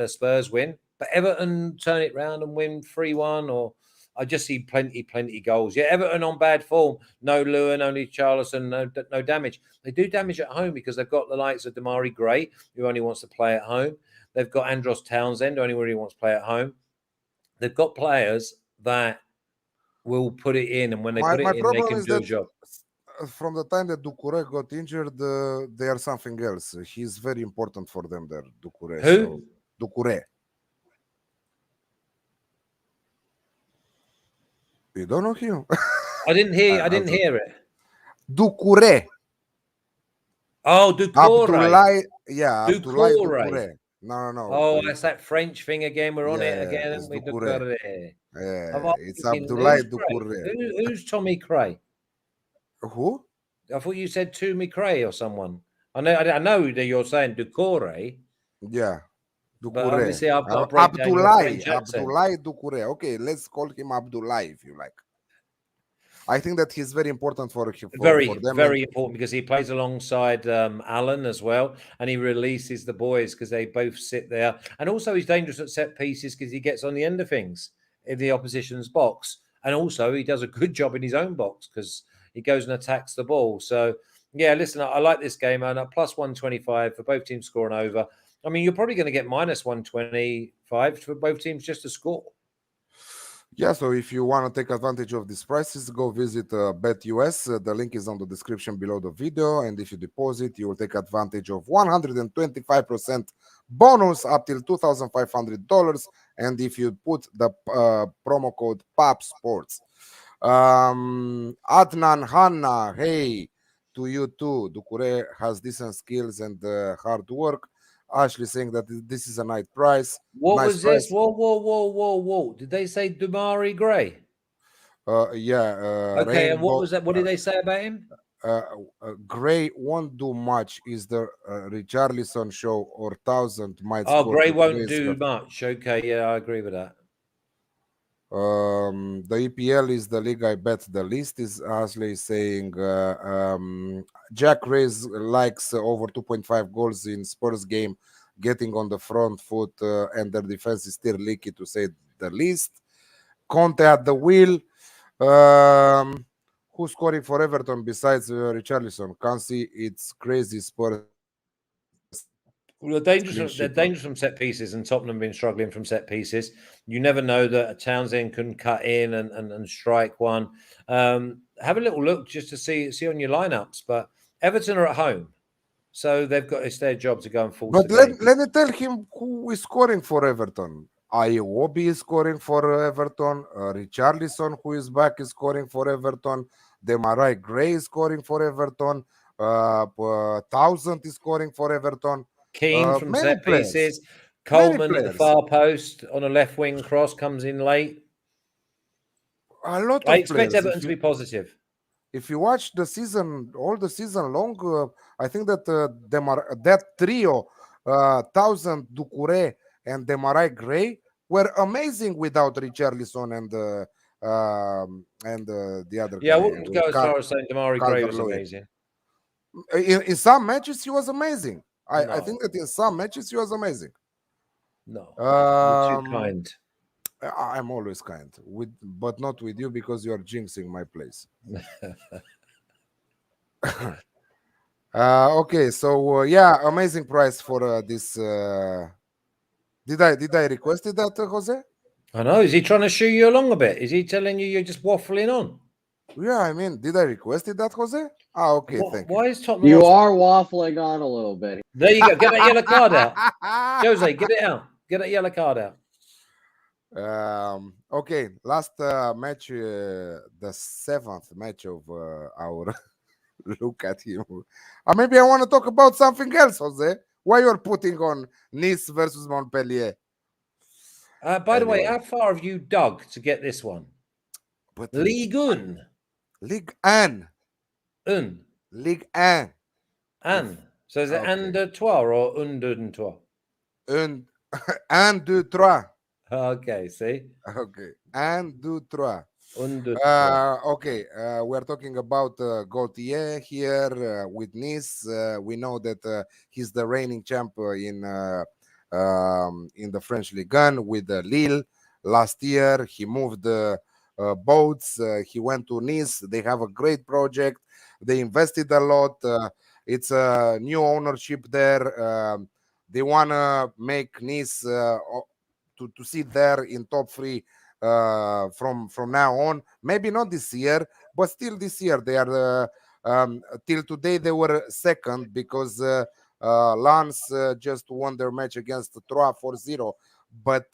Speaker 2: Spurs win. But Everton turn it round and win 3-1 or I just see plenty goals. Yeah, Everton on bad form. No Lewin, only Charleston, no damage. They do damage at home because they've got the likes of Damari Gray, who only wants to play at home. They've got Andros Townsend, who only really wants to play at home. They've got players that will put it in, and when they put it in, they can do a job.
Speaker 1: From the time that Doucouré got injured, they are something else. He's very important for them there, Doucouré.
Speaker 2: Who?
Speaker 1: So, Doucouré. You don't know him?
Speaker 2: I didn't hear it.
Speaker 1: Doucouré.
Speaker 2: Oh, Doucouré.
Speaker 1: Abdoulaye Doucouré. No.
Speaker 2: Oh, that's that French thing again. We're on it again.
Speaker 1: It's
Speaker 2: We
Speaker 1: Doucouré. It's
Speaker 2: thinking,
Speaker 1: Abdoulaye Doucouré.
Speaker 2: Who's Tommy Cray?
Speaker 1: Who?
Speaker 2: I thought you said Tommy Cray or someone. I know that you're saying Doucouré.
Speaker 1: Yeah.
Speaker 2: But obviously,
Speaker 1: Doucouré.
Speaker 2: I've got to break down your French accent.
Speaker 1: Abdoulaye Doucouré. Okay, let's call him Abdoulaye if you like. I think that he's very important for them.
Speaker 2: Very important because he plays alongside Alan as well, and he releases the boys because they both sit there. And also, he's dangerous at set pieces because he gets on the end of things in the opposition's box, and also he does a good job in his own box because he goes and attacks the ball. So, yeah, listen, I like this game, and a plus 125 for both teams scoring over. I mean, you're probably going to get minus 125 for both teams just to score.
Speaker 1: Yeah, so if you want to take advantage of these prices, go visit BetUS. The link is on the description below the video. And if you deposit, you will take advantage of 125% bonus up till $2,500. And if you put the promo code PAPSports. Adnan Hanna, hey, to you too. Doucouré has decent skills and hard work. Ashley saying that this is a nice price.
Speaker 2: What was this? Whoa. Did they say Damari Gray?
Speaker 1: Yeah.
Speaker 2: Okay, and what was that? What did they say about him?
Speaker 1: Gray won't do much. Is the Richarlison show or 1,000 might
Speaker 2: Oh,
Speaker 1: score
Speaker 2: Gray won't do much. Okay, yeah, I agree with that.
Speaker 1: The EPL is the league I bet the least, is Ashley saying. Jack Reyes likes over 2.5 goals in Spurs game, getting on the front foot, and their defense is still leaky, to say the least. Conte at the wheel. Who's scoring for Everton besides Richarlison? Can't see. It's crazy. Spurs.
Speaker 2: Well, they're dangerous from set pieces, and Tottenham have been struggling from set pieces. You never know that Townsend can cut in and strike one. Have a little look just to see on your lineups. But Everton are at home, so it's their job to go and force.
Speaker 1: But let me tell him who is scoring for Everton. Iwobi is scoring for Everton. Richarlison, who is back, is scoring for Everton. Demarai Gray is scoring for Everton. 1,000 is scoring for Everton.
Speaker 2: Keane from set pieces. Coleman at the far post on a left wing cross comes in late.
Speaker 1: A lot of
Speaker 2: I expect
Speaker 1: players.
Speaker 2: Everton to be positive.
Speaker 1: If you watch the season, all the season long, I think that that trio, 1,000, Doucouré, and Demarai Gray, were amazing without Richarlison and the other guy.
Speaker 2: Yeah, I wouldn't go as far as saying Demarai Gray was amazing.
Speaker 1: In some matches, he was amazing. I think that in some matches, he was amazing.
Speaker 2: No, you're too kind.
Speaker 1: I'm always kind, but not with you because you are jinxing my place. Okay, so yeah, amazing price for this. Did I request that, Jose?
Speaker 2: I know. Is he trying to shoo you along a bit? Is he telling you you're just waffling on?
Speaker 1: Yeah, I mean, did I request that, Jose? Okay, thank you.
Speaker 2: Why is Tottenham?
Speaker 3: You are waffling on a little bit.
Speaker 2: There you go. Get that yellow card out, Jose. Get it out. Get that yellow card out.
Speaker 1: Okay, last match, the 7th match of our look at him. Maybe I want to talk about something else, Jose. Why you're putting on Nice versus Montpellier?
Speaker 2: By the way, how far have you dug to get this one?
Speaker 1: But
Speaker 2: Ligue 1.
Speaker 1: Ligue 1. Ligue 1.
Speaker 2: An. So is it un de trois or un de trois?
Speaker 1: Un, deux, trois.
Speaker 2: Okay, see?
Speaker 1: Okay. Un, deux, trois. Okay, we're talking about Gaultier here with Nice. We know that he's the reigning champ in the French Ligue 1 with Lille. Last year, he moved boats. He went to Nice. They have a great project. They invested a lot. It's a new ownership there. They want to make Nice to sit there in top three from now on. Maybe not this year, but still this year they are. Till today they were second because Lens just won their match against Troyes 4-0, but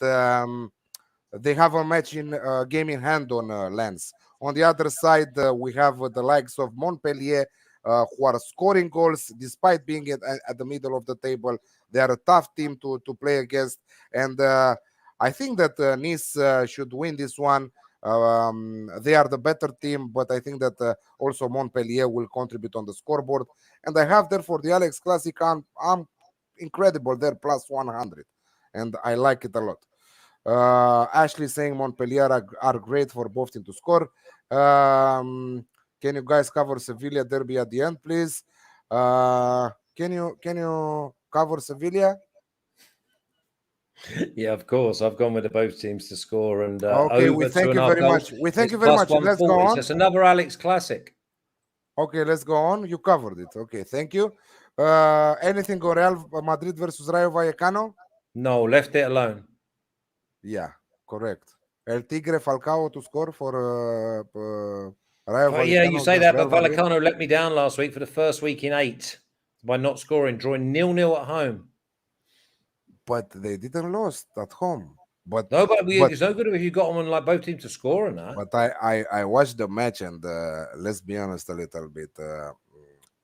Speaker 1: they have a match in game in hand on Lens. On the other side, we have the likes of Montpellier, who are scoring goals despite being at the middle of the table. They are a tough team to play against, and I think that Nice should win this one. They are the better team, but I think that also Montpellier will contribute on the scoreboard. And I have therefore the Alex Classic. I'm incredible there, plus 100, and I like it a lot. Ashley saying Montpellier are great for both teams to score. Can you guys cover Sevilla derby at the end, please? Can you cover Sevilla?
Speaker 2: Yeah, of course. I've gone with the both teams to score and
Speaker 1: Okay, we
Speaker 2: over
Speaker 1: thank you
Speaker 2: 2.5
Speaker 1: very
Speaker 2: goals.
Speaker 1: much. We thank
Speaker 2: It's
Speaker 1: you very
Speaker 2: plus
Speaker 1: much. Let's go
Speaker 2: 140.
Speaker 1: on.
Speaker 2: So it's another Alex Classic.
Speaker 1: Okay, let's go on. You covered it. Okay, thank you. Anything on Real Madrid versus Rayo Vallecano?
Speaker 2: No, left it alone.
Speaker 1: Yeah, correct. El Tigre Falcao to score for Rayo
Speaker 2: But yeah, you
Speaker 1: Vallecano
Speaker 2: say
Speaker 1: against
Speaker 2: that,
Speaker 1: Real
Speaker 2: but
Speaker 1: Madrid.
Speaker 2: Vallecano let me down last week for the first week in 8 by not scoring, drawing 0-0 at home.
Speaker 1: But they didn't lose at home. But
Speaker 2: No, but it's no good if you got on like both teams to score and that.
Speaker 1: But I watched the match, and let's be honest a little bit.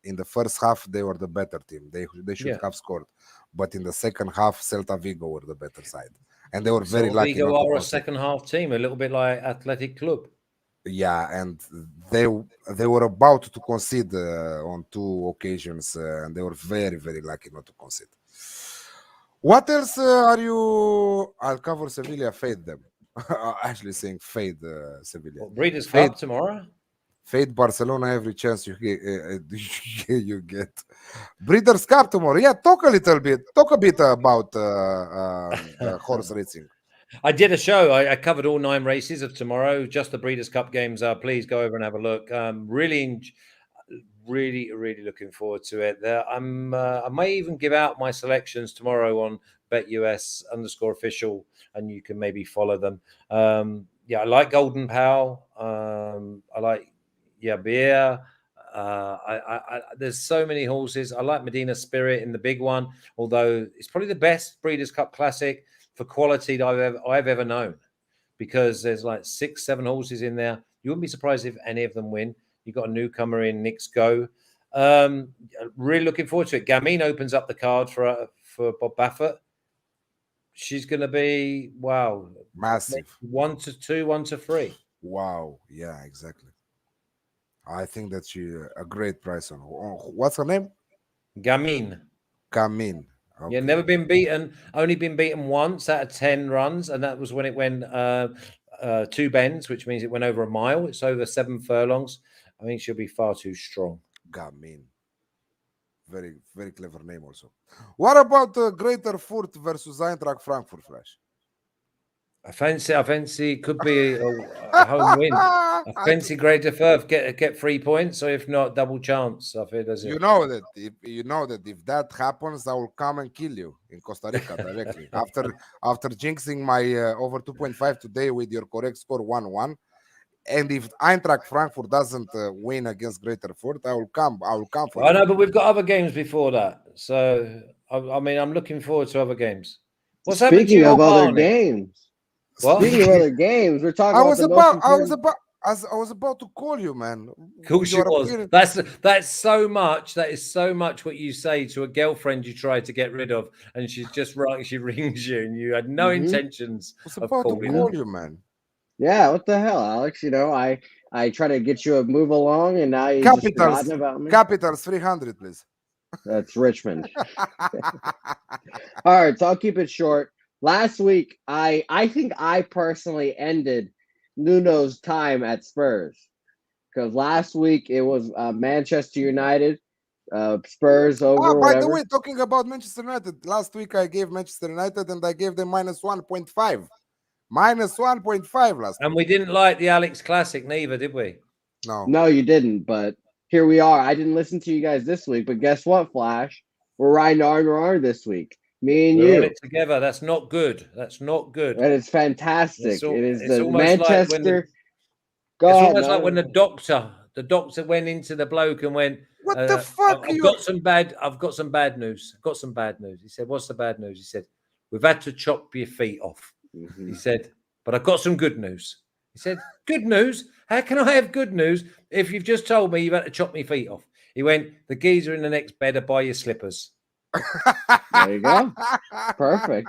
Speaker 1: In the first half, they were the better team. They should have scored. But in the second half, Celta Vigo were the better side, and they were very lucky.
Speaker 2: Vigo
Speaker 1: not to
Speaker 2: are a
Speaker 1: concede.
Speaker 2: second half team, a little bit like Athletic Club.
Speaker 1: Yeah, and they were about to concede on 2 occasions, and they were very lucky not to concede. What else are you? I'll cover Sevilla. Fade them. Actually, saying fade Sevilla.
Speaker 2: Well, Breeders' Cup tomorrow.
Speaker 1: Fade Barcelona every chance you get. You get. Breeders' Cup tomorrow. Yeah, talk a bit about horse racing.
Speaker 2: I did a show. I covered all 9 races of tomorrow. Just the Breeders' Cup games. Please go over and have a look. Really looking forward to it. I may even give out my selections tomorrow on BetUS _official, and you can maybe follow them. I like Golden Pal. I like Beer. There's so many horses. I like Medina Spirit in the big one, although it's probably the best Breeders' Cup Classic for quality that I've ever known, because there's like 6-7 horses in there. You wouldn't be surprised if any of them win. You've got a newcomer in Nick's Go. Really looking forward to it. Gamine opens up the card for Bob Baffert. She's going to be, wow,
Speaker 1: massive.
Speaker 2: 1 to 2, 1 to 3.
Speaker 1: Wow. Yeah, exactly. I think that she a great price on. What's her name?
Speaker 2: Gamine.
Speaker 1: Gamine.
Speaker 2: Okay. Yeah, never been beaten. Only been beaten once out of 10 runs, and that was when it went 2 bends, which means it went over a mile. It's over 7 furlongs. I think she'll be far too strong.
Speaker 1: Gamine. Very clever name also. What about Greater Furt versus Eintracht Frankfurt, Flash?
Speaker 2: I fancy could be a home win. I fancy Greater Furt get 3 points, or if not, double chance. I feel as if
Speaker 1: you know that if that happens, I will come and kill you in Costa Rica directly. after jinxing my over 2.5 today with your correct score 1-1. And if Eintracht Frankfurt doesn't win against Greater Furt, I will come for you.
Speaker 2: I know, but we've got other games before that. So, I mean, I'm looking forward to other games. What's happening to you,
Speaker 3: other games?
Speaker 2: What?
Speaker 3: Speaking of other games, we're talking
Speaker 1: I was about to call you, man.
Speaker 2: Of course you was. That's so much. That is so much what you say to a girlfriend you tried to get rid of, and she's just right. She rings you, and you had no intentions of calling
Speaker 1: to call you, man.
Speaker 3: Yeah, what the hell, Alex? You know, I try to get you a move along, and now you just forgotten about me.
Speaker 1: Capitals 300, please.
Speaker 3: That's Richmond. All right, so I'll keep it short. Last week, I think I personally ended Nuno's time at Spurs, because last week it was Manchester United, Spurs over.
Speaker 1: By the way, talking about Manchester United, last week I gave Manchester United and I gave them -1.5. Minus 1.5 last
Speaker 2: And
Speaker 1: week.
Speaker 2: we didn't like the Alex Classic neither, did we?
Speaker 1: No.
Speaker 3: No, you didn't. But here we are. I didn't listen to you guys this week, but guess what, Flash? We're riding R this week. Me and
Speaker 2: We're on
Speaker 3: you.
Speaker 2: it together. That's not good. That's not good.
Speaker 3: That is fantastic. It is
Speaker 2: It's
Speaker 3: the
Speaker 2: almost like when
Speaker 3: Manchester.
Speaker 2: it's
Speaker 3: Go ahead.
Speaker 2: almost like when the doctor went into the bloke and went,
Speaker 1: What the fuck?
Speaker 2: I've got some bad news. I've got some bad news. He said, what's the bad news? He said, we've had to chop your feet off.
Speaker 3: Mhm.
Speaker 2: He said, but I've got some good news. He said, good news? How can I have good news if you've just told me you've had to chop my feet off? He went, the geezer in the next bed will buy your slippers.
Speaker 3: There you go. Perfect.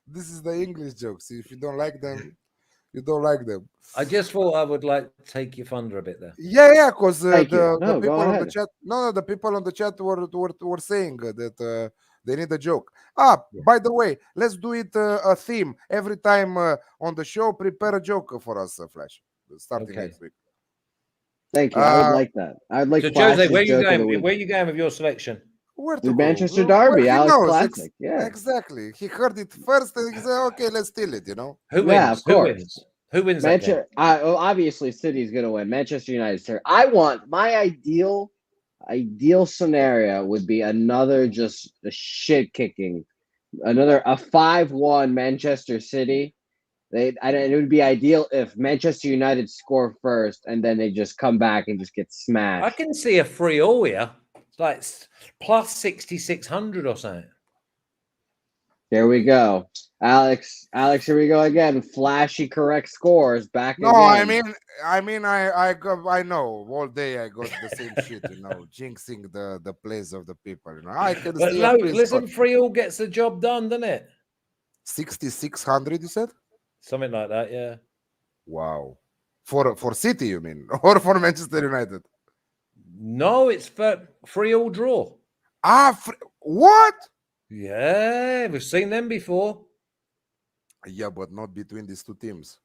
Speaker 1: This is the English jokes. If you don't like them, you don't like them.
Speaker 2: I just thought I would like to take you thunder a bit there.
Speaker 1: Yeah, because
Speaker 3: Thank you.
Speaker 1: the
Speaker 3: No, go
Speaker 1: people on the
Speaker 3: ahead.
Speaker 1: chat, the people on the chat were saying that they need a joke. By the way, let's do it a theme every time on the show. Prepare a joke for us, Flash, starting
Speaker 2: Okay.
Speaker 1: next week.
Speaker 3: Thank you. I would like that. I'd like
Speaker 2: So,
Speaker 3: Flash's
Speaker 2: Jose, where are you
Speaker 3: joke of the
Speaker 2: going?
Speaker 3: week.
Speaker 2: Where are you going with your selection?
Speaker 1: Where to
Speaker 3: The
Speaker 1: go?
Speaker 3: Manchester
Speaker 1: Where
Speaker 3: Derby,
Speaker 1: he
Speaker 3: Alex
Speaker 1: knows.
Speaker 3: Classic. Yeah.
Speaker 1: Exactly. He heard it first, and he said, "Okay, let's steal it."
Speaker 2: Who
Speaker 3: Yeah,
Speaker 2: wins?
Speaker 3: of
Speaker 2: Who
Speaker 3: course.
Speaker 2: wins? Who wins that game?
Speaker 3: Obviously, City's going to win. Manchester United, sir. I want my ideal scenario would be another just a shit kicking, a 5-1 Manchester City. It would be ideal if Manchester United score first and then they just come back and just get smashed.
Speaker 2: I can see a 3-3 here. It's like plus 6,600 or something.
Speaker 3: There we go. Alex, here we go again. Flashy correct scores back
Speaker 1: No,
Speaker 3: again.
Speaker 1: I know all day I got the same shit, jinxing the plays of the people. I can
Speaker 2: But
Speaker 1: see
Speaker 2: no,
Speaker 1: a place
Speaker 2: listen, 3-3 gets the job done, doesn't it?
Speaker 1: 6,600. You said?
Speaker 2: Something like that, yeah.
Speaker 1: Wow. For City, you mean, or for Manchester United?
Speaker 2: No, it's for 3-3 draw.
Speaker 1: What?
Speaker 2: Yeah, we've seen them before.
Speaker 1: Yeah, but not between these two teams.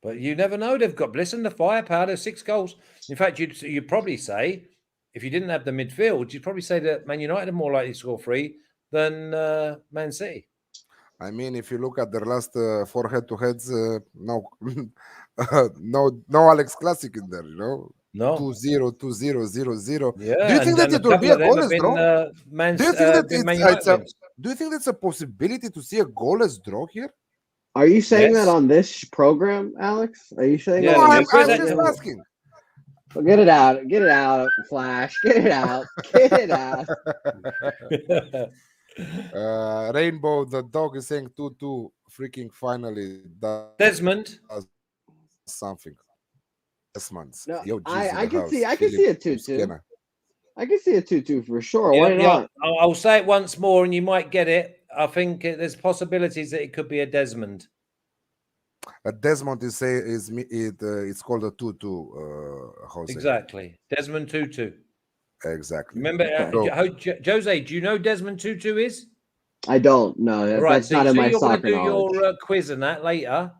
Speaker 2: But you never know. They've got listen, the firepower. There's 6 goals. In fact, you'd probably say, if you didn't have the midfield, you'd probably say that Man United are more likely to score 3 than Man City.
Speaker 1: I mean, if you look at their last 4 head-to-heads, no, no Alex Classic in there,
Speaker 2: No.
Speaker 1: 2-0, 2-0, 0-0.
Speaker 2: Yeah.
Speaker 1: Do you think that it will be a goalless draw? Do you think that do you think that's a possibility to see a goalless draw here?
Speaker 3: Are you saying
Speaker 2: Yes.
Speaker 3: that on this program, Alex? Are you saying
Speaker 2: Yeah,
Speaker 3: that?
Speaker 1: No,
Speaker 3: on
Speaker 1: I'm
Speaker 3: this
Speaker 1: just
Speaker 3: program?
Speaker 1: asking.
Speaker 3: Well, get it out, Flash. Get it out.
Speaker 1: Rainbow, the dog is saying 2-2. Freaking finally does
Speaker 2: Desmond.
Speaker 1: something. Desmond.
Speaker 3: No,
Speaker 1: Yo, G's in
Speaker 3: I
Speaker 1: the
Speaker 3: can
Speaker 1: house.
Speaker 3: see a
Speaker 1: Philip
Speaker 3: 2-2.
Speaker 1: Busquena.
Speaker 3: I can see a 2-2 for sure. Why not?
Speaker 2: I'll say it once more, and you might get it. I think there's possibilities that it could be a Desmond.
Speaker 1: Desmond it's called a 2-2. Jose.
Speaker 2: Exactly, Desmond 2-2.
Speaker 1: Exactly.
Speaker 2: Remember,
Speaker 3: Okay.
Speaker 2: Jose? Do you know Desmond 2-2 is?
Speaker 3: I don't know.
Speaker 2: Right,
Speaker 3: That's
Speaker 2: so
Speaker 3: not in my
Speaker 2: you're going
Speaker 3: soccer
Speaker 2: to do
Speaker 3: knowledge.
Speaker 2: your quiz and that later.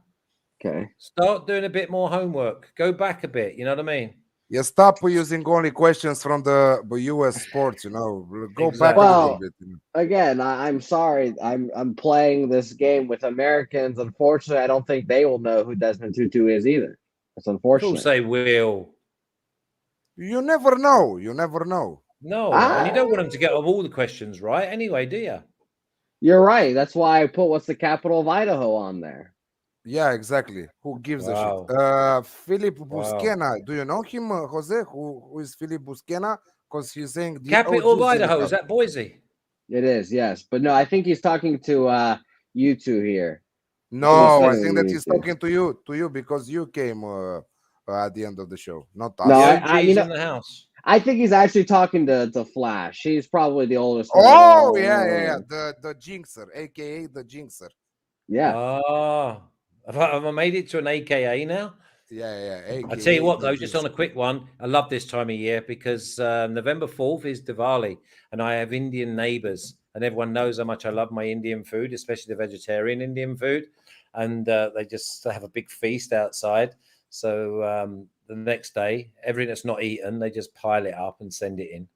Speaker 3: Okay.
Speaker 2: Start doing a bit more homework. Go back a bit. You know what I mean?
Speaker 1: Yeah, stop using only questions from the US sports. Go back a
Speaker 2: Exactly.
Speaker 1: little bit.
Speaker 3: Again, I'm sorry. I'm playing this game with Americans. Unfortunately, I don't think they will know who Desmond Tutu is either. That's
Speaker 2: Of
Speaker 3: unfortunate.
Speaker 2: course they will.
Speaker 1: You never know. You never know.
Speaker 2: No, and you don't want them to get all the questions right anyway, do you?
Speaker 3: You're right. That's why I put what's the capital of Idaho on there.
Speaker 1: Yeah, exactly. Who gives a shit? Philip Busquena. Do you know him, Jose? Who is Philip Busquena? Because he's saying the
Speaker 2: Capital of
Speaker 1: OGs in the
Speaker 2: Idaho,
Speaker 1: house.
Speaker 2: is that Boise?
Speaker 3: It is, yes. But no, I think he's talking to you two here.
Speaker 1: No, I think that he's talking to you because you came at the end of the show, not us.
Speaker 3: No,
Speaker 2: OG's in the house.
Speaker 3: I think he's actually talking to Flash. He's probably the oldest.
Speaker 1: Oh, yeah. The Jinxer, aka the Jinxer.
Speaker 3: Yeah.
Speaker 2: Oh, have I made it to an AKA now?
Speaker 1: Yeah.
Speaker 2: I tell you what, though, just on a quick one, I love this time of year because November 4th is Diwali, and I have Indian neighbors, and everyone knows how much I love my Indian food, especially the vegetarian Indian food, and they have a big feast outside. So the next day, everything that's not eaten, they just pile it up and send it in.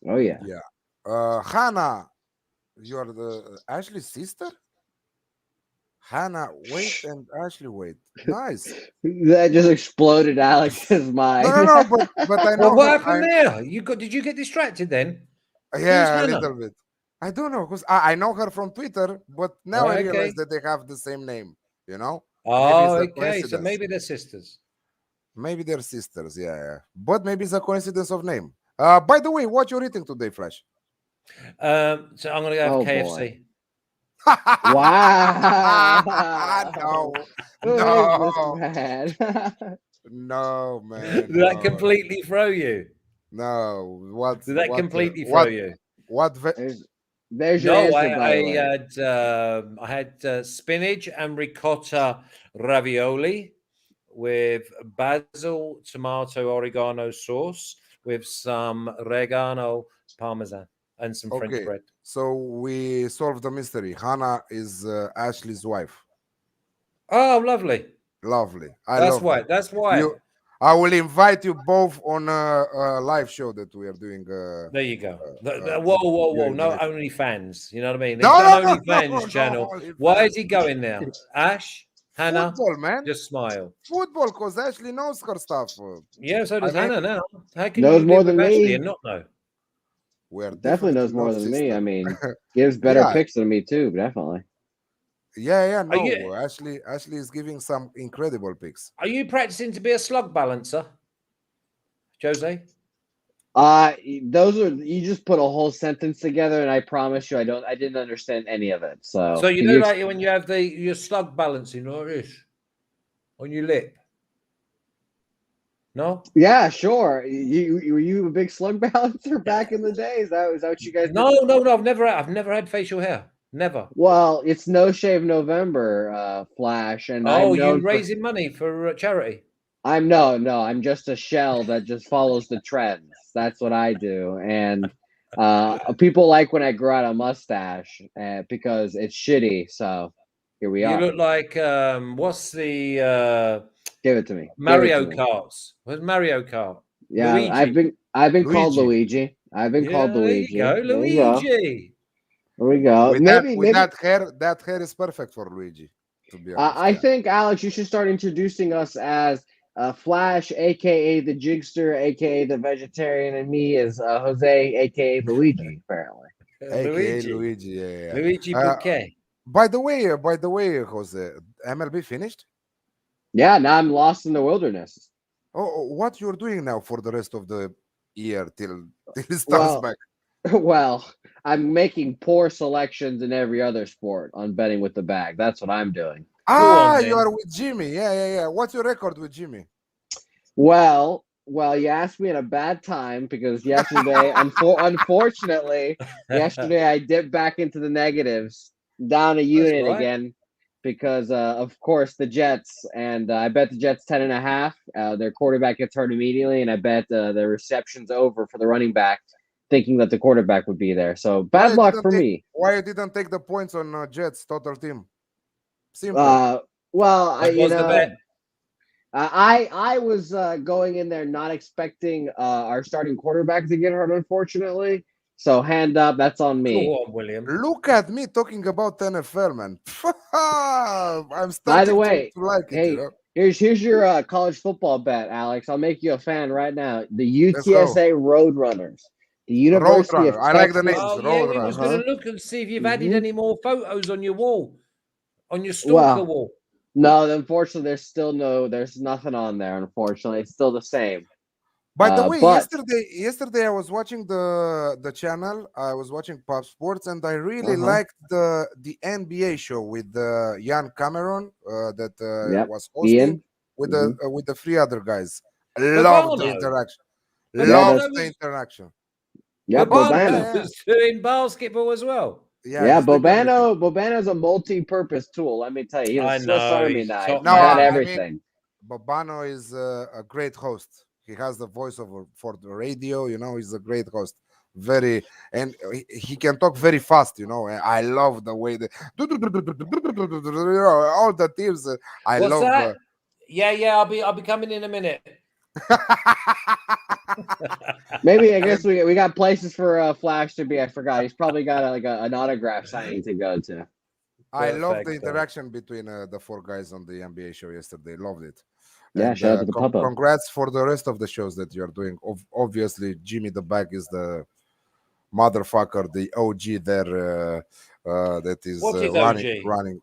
Speaker 3: Oh yeah.
Speaker 1: Yeah. Hannah, you are the Ashley's sister. Hannah wait and Ashley wait. Nice.
Speaker 3: That just exploded Alex's
Speaker 1: No,
Speaker 3: mind.
Speaker 1: no, no. But I
Speaker 2: Well,
Speaker 1: know
Speaker 2: what
Speaker 1: her.
Speaker 2: happened there? Did you get distracted then? Who's
Speaker 1: Yeah, a
Speaker 2: Hannah?
Speaker 1: little bit. I don't know because I know her from Twitter, but now I
Speaker 2: Right,
Speaker 1: realize
Speaker 2: okay.
Speaker 1: that they have the same name. You know, maybe
Speaker 2: Oh,
Speaker 1: it's a
Speaker 2: okay. So
Speaker 1: coincidence.
Speaker 2: maybe they're sisters.
Speaker 1: Maybe they're sisters. Yeah, yeah. But maybe it's a coincidence of name. By the way, what you're eating today, Flash?
Speaker 2: So I'm going to have
Speaker 3: Oh,
Speaker 2: KFC.
Speaker 3: Wow.
Speaker 1: No,
Speaker 3: Who is this
Speaker 1: no,
Speaker 3: man?
Speaker 1: no, man,
Speaker 2: Did that
Speaker 1: no,
Speaker 2: completely throw you?
Speaker 1: no. What,
Speaker 2: Did that
Speaker 1: what,
Speaker 2: completely throw
Speaker 1: what,
Speaker 2: you?
Speaker 1: what?
Speaker 3: There's your
Speaker 2: No,
Speaker 3: answer, by the way.
Speaker 2: I had spinach and ricotta ravioli with basil, tomato, oregano sauce with some regano parmesan and some French
Speaker 1: Okay,
Speaker 2: bread.
Speaker 1: so we solved the mystery. Hannah is Ashley's wife.
Speaker 2: Oh, lovely.
Speaker 1: Lovely. I
Speaker 2: That's
Speaker 1: love
Speaker 2: why.
Speaker 1: that.
Speaker 2: That's why.
Speaker 1: You, I will invite you both on a live show that we are doing.
Speaker 2: There you go. Whoa.
Speaker 1: During the
Speaker 2: No
Speaker 1: next.
Speaker 2: OnlyFans. You know what I mean?
Speaker 1: No,
Speaker 2: He's got
Speaker 1: no,
Speaker 2: an
Speaker 1: no,
Speaker 2: OnlyFans
Speaker 1: no, no,
Speaker 2: channel.
Speaker 1: only
Speaker 2: Why
Speaker 1: fans.
Speaker 2: is he going there? Ash, Hannah,
Speaker 1: Football, man.
Speaker 2: just smile.
Speaker 1: Football, because Ashley knows her stuff.
Speaker 2: Yeah, so
Speaker 1: I
Speaker 2: does
Speaker 1: mean,
Speaker 2: Hannah now. How can
Speaker 3: Knows
Speaker 2: you
Speaker 3: more
Speaker 2: live with
Speaker 3: than
Speaker 2: Ashley
Speaker 3: me.
Speaker 2: and not know?
Speaker 1: we are
Speaker 3: Definitely knows
Speaker 1: definitely
Speaker 3: more
Speaker 1: not
Speaker 3: than me.
Speaker 1: sister.
Speaker 3: I mean, gives better
Speaker 1: Yeah,
Speaker 3: picks than me too, definitely.
Speaker 1: yeah.
Speaker 2: Are you
Speaker 1: No, Ashley is giving some incredible picks.
Speaker 2: are you practicing to be a slug balancer, Jose?
Speaker 3: Those are you just put a whole sentence together, and I promise you, I didn't understand any of it. So
Speaker 2: So you
Speaker 3: can
Speaker 2: know,
Speaker 3: you?
Speaker 2: like when you have your slug balancing like this on your lip. No,
Speaker 3: Yeah, sure. Were you a big slug balancer back in the day? Is that what you guys did?
Speaker 2: no. I've never had facial hair. Never.
Speaker 3: Well, it's No Shave November, Flash, and
Speaker 2: Oh,
Speaker 3: I'm
Speaker 2: you
Speaker 3: known for.
Speaker 2: raising money for charity?
Speaker 3: No. I'm just a shell that just follows the trends. That's what I do, and people like when I grow out a mustache because it's shitty. So here we
Speaker 2: You
Speaker 3: are.
Speaker 2: look like what's the
Speaker 3: Give it to me. Give it to
Speaker 2: Mario
Speaker 3: me.
Speaker 2: Karts? Where's Mario Kart?
Speaker 3: Yeah,
Speaker 2: Luigi.
Speaker 3: I've been called
Speaker 1: Luigi.
Speaker 3: Luigi. I've been
Speaker 2: Yeah,
Speaker 3: called
Speaker 2: there you
Speaker 3: Luigi.
Speaker 2: go,
Speaker 3: There you go.
Speaker 2: Luigi.
Speaker 3: There we go.
Speaker 1: With
Speaker 3: Maybe
Speaker 1: that hair is perfect for Luigi. To be honest,
Speaker 3: I
Speaker 1: yeah.
Speaker 3: think Alex, you should start introducing us as Flash, aka the Jigster, aka the Vegetarian, and me as Jose, aka Luigi. Apparently.
Speaker 1: AKA
Speaker 2: Luigi.
Speaker 1: Luigi. Yeah,
Speaker 2: Luigi
Speaker 1: yeah.
Speaker 2: Bouquet.
Speaker 1: By the way, Jose, MLB finished.
Speaker 3: Yeah, now I'm lost in the wilderness.
Speaker 1: What you're doing now for the rest of the year till it starts
Speaker 3: Well,
Speaker 1: back?
Speaker 3: well, I'm making poor selections in every other sport on betting with the bag. That's what I'm doing.
Speaker 2: Go on,
Speaker 1: You
Speaker 2: then.
Speaker 1: are with Jimmy. Yeah. What's your record with Jimmy?
Speaker 3: Well, you asked me at a bad time because yesterday, unfortunately, yesterday I dipped back into the negatives, down a unit
Speaker 2: right.
Speaker 3: again, because of course the Jets, and I bet the Jets 10.5. Their quarterback gets hurt immediately, and I bet the reception's over for the running back, thinking that the quarterback would be there. So bad luck for me.
Speaker 1: Why you didn't take the points on Jets total team? Simple.
Speaker 3: Well,
Speaker 2: What was the bet?
Speaker 3: I was going in there not expecting our starting quarterback to get hurt, unfortunately. So hand up, that's on
Speaker 2: Go
Speaker 3: me.
Speaker 2: on, William.
Speaker 1: Look at me talking about NFL, man. I'm starting
Speaker 3: By the way,
Speaker 1: to like it.
Speaker 3: hey,
Speaker 1: You know?
Speaker 3: here's your college football bet, Alex. I'll make you a fan right now. The
Speaker 1: Let's go.
Speaker 3: UTSA Roadrunners, the University of
Speaker 1: Roadrunner. I like the
Speaker 3: Texas.
Speaker 1: names.
Speaker 2: Oh, yeah, we
Speaker 1: Roadrunner.
Speaker 2: was going to look and see if you've added
Speaker 3: Mhm.
Speaker 2: any more photos on your wall, on your stalker wall.
Speaker 3: No, unfortunately, there's nothing on there. Unfortunately, it's still the same.
Speaker 1: By the way,
Speaker 3: but
Speaker 1: yesterday I was watching the channel. I was watching Pop Sports, and I really
Speaker 3: Uh-huh.
Speaker 1: liked the NBA show with Jan Cameron that
Speaker 3: Yep.
Speaker 1: was hosting
Speaker 3: Ian.
Speaker 1: with
Speaker 3: Mhm.
Speaker 1: the three other guys. Loved the
Speaker 2: Bobano.
Speaker 1: interaction.
Speaker 2: Bobano
Speaker 1: Loved the
Speaker 2: was-
Speaker 1: interaction.
Speaker 3: Yep,
Speaker 2: Bobano
Speaker 3: Bobano.
Speaker 2: was doing basketball as well.
Speaker 3: Yeah,
Speaker 1: he's doing everything.
Speaker 3: Bobano's a multi-purpose tool. Let me tell you, he's
Speaker 2: I
Speaker 3: a Swiss
Speaker 2: know,
Speaker 3: Army
Speaker 2: he's
Speaker 3: knife.
Speaker 2: top
Speaker 3: He's
Speaker 1: No,
Speaker 3: got
Speaker 2: man.
Speaker 3: everything.
Speaker 1: Bobano is a great host. He has the voice for the radio. You know, he's a great host. And he can talk very fast. You know, and I love the way all the teams. I
Speaker 2: What's
Speaker 1: love.
Speaker 2: that? Yeah. I'll be coming in a minute.
Speaker 3: Maybe I guess we got places for Flash to be. I forgot. He's probably got an autograph signing to go to.
Speaker 1: I love the
Speaker 2: Perfecto.
Speaker 1: interaction between the four guys on the NBA show yesterday. Loved it.
Speaker 3: Yeah,
Speaker 1: And
Speaker 3: shout out to the Papa.
Speaker 1: congrats for the rest of the shows that you're doing. Obviously, Jimmy the Bag is the motherfucker, the OG there. That is
Speaker 2: What is OG?
Speaker 1: running.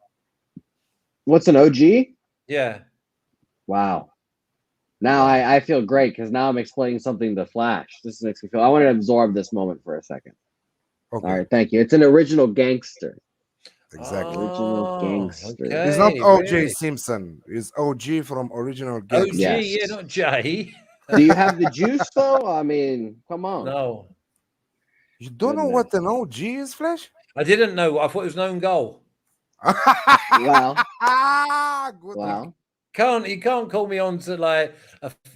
Speaker 3: What's an OG?
Speaker 2: Yeah.
Speaker 3: Wow. Now
Speaker 1: Wow.
Speaker 3: I feel great because now I'm explaining something to Flash. This makes me feel. I want to absorb this moment for a second.
Speaker 1: Okay,
Speaker 3: All right, thank you. It's an original gangster.
Speaker 1: exactly.
Speaker 3: Original gangster.
Speaker 2: Okay,
Speaker 1: It's not OJ
Speaker 2: really?
Speaker 1: Simpson. It's OG from Original
Speaker 2: OG,
Speaker 1: Gangster.
Speaker 3: Yes.
Speaker 2: yeah, not J.
Speaker 3: Do you have the juice though? I mean, come on.
Speaker 2: No.
Speaker 1: You don't know what an OG is, Flash?
Speaker 2: I didn't know. I thought it was an own goal.
Speaker 3: Well,
Speaker 1: Good.
Speaker 3: well.
Speaker 2: You can't call me on to like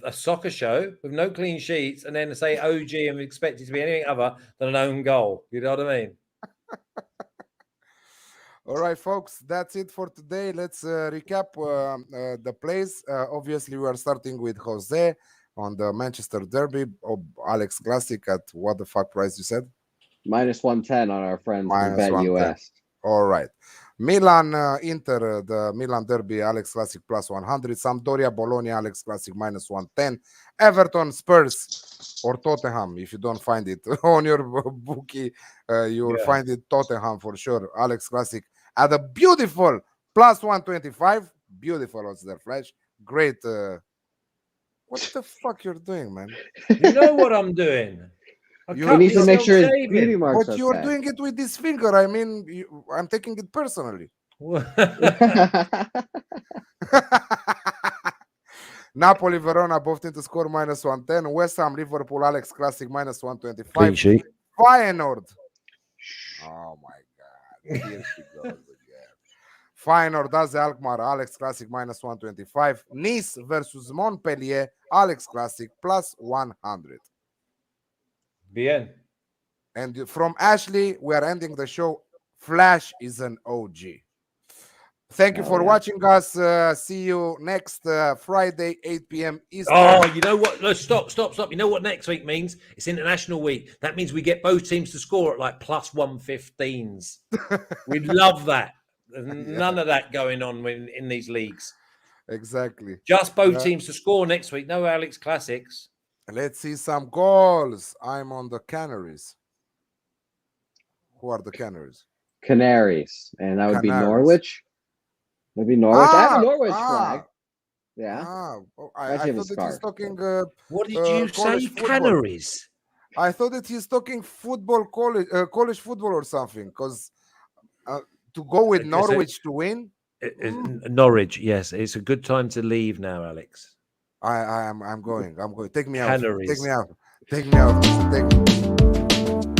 Speaker 2: a soccer show with no clean sheets and then say OG and expect it to be anything other than an own goal. You know what I mean?
Speaker 1: All right, folks, that's it for today. Let's recap the plays. Obviously, we are starting with Jose on the Manchester Derby. Alex Classic at what the fuck price you said?
Speaker 3: Minus 110 on our friends from
Speaker 1: Minus 110.
Speaker 3: BetUS.
Speaker 1: All right. Milan, Inter, the Milan Derby, Alex Classic plus 100. Sampdoria, Bologna, Alex Classic minus 110. Everton, Spurs, or Tottenham. If you don't find it on your bookie, you will find it Tottenham for sure. Alex Classic at a beautiful plus 125. Beautiful odds there, Flash. Great. What the fuck you're doing, man?
Speaker 2: You know what I'm doing.
Speaker 3: You need to make sure his beauty marks
Speaker 1: But
Speaker 3: are
Speaker 1: you're
Speaker 3: okay.
Speaker 1: doing it with this finger. I mean, I'm taking it personally. Napoli, Verona, both teams to score minus 110. West Ham, Liverpool, Alex Classic minus 125. Feyenoord. Oh my God. Here she goes again. Feyenoord, AZ Alkmaar, Alex Classic minus 125. Nice versus Montpellier, Alex Classic plus 100.
Speaker 2: Bien.
Speaker 1: And from Ashley, we are ending the show. Flash is an OG. Thank you for watching us. See you next Friday, 8 p.m. Eastern.
Speaker 2: Oh, you know what? No, stop. You know what next week means? It's International Week. That means we get both teams to score at like plus 115s. We love that. There's none of that going on in these leagues.
Speaker 1: Exactly.
Speaker 2: Just both teams to score next week. No Alex Classics.
Speaker 1: Let's see some goals. I'm on the Canaries. Who are the Canaries?
Speaker 3: Canaries. And that would be
Speaker 1: Canaries.
Speaker 3: Norwich. Maybe Norwich. I have a Norwich flag. Yeah.
Speaker 1: I thought that he's talking.
Speaker 2: What did you say?
Speaker 1: Football.
Speaker 2: Canaries.
Speaker 1: I thought that he's talking football, college football or something. Because to go with Norwich to win.
Speaker 2: Norwich, yes. It's a good time to leave now, Alex.
Speaker 1: I'm going. Take me out.
Speaker 2: Canaries.
Speaker 1: Take me out. Take me out.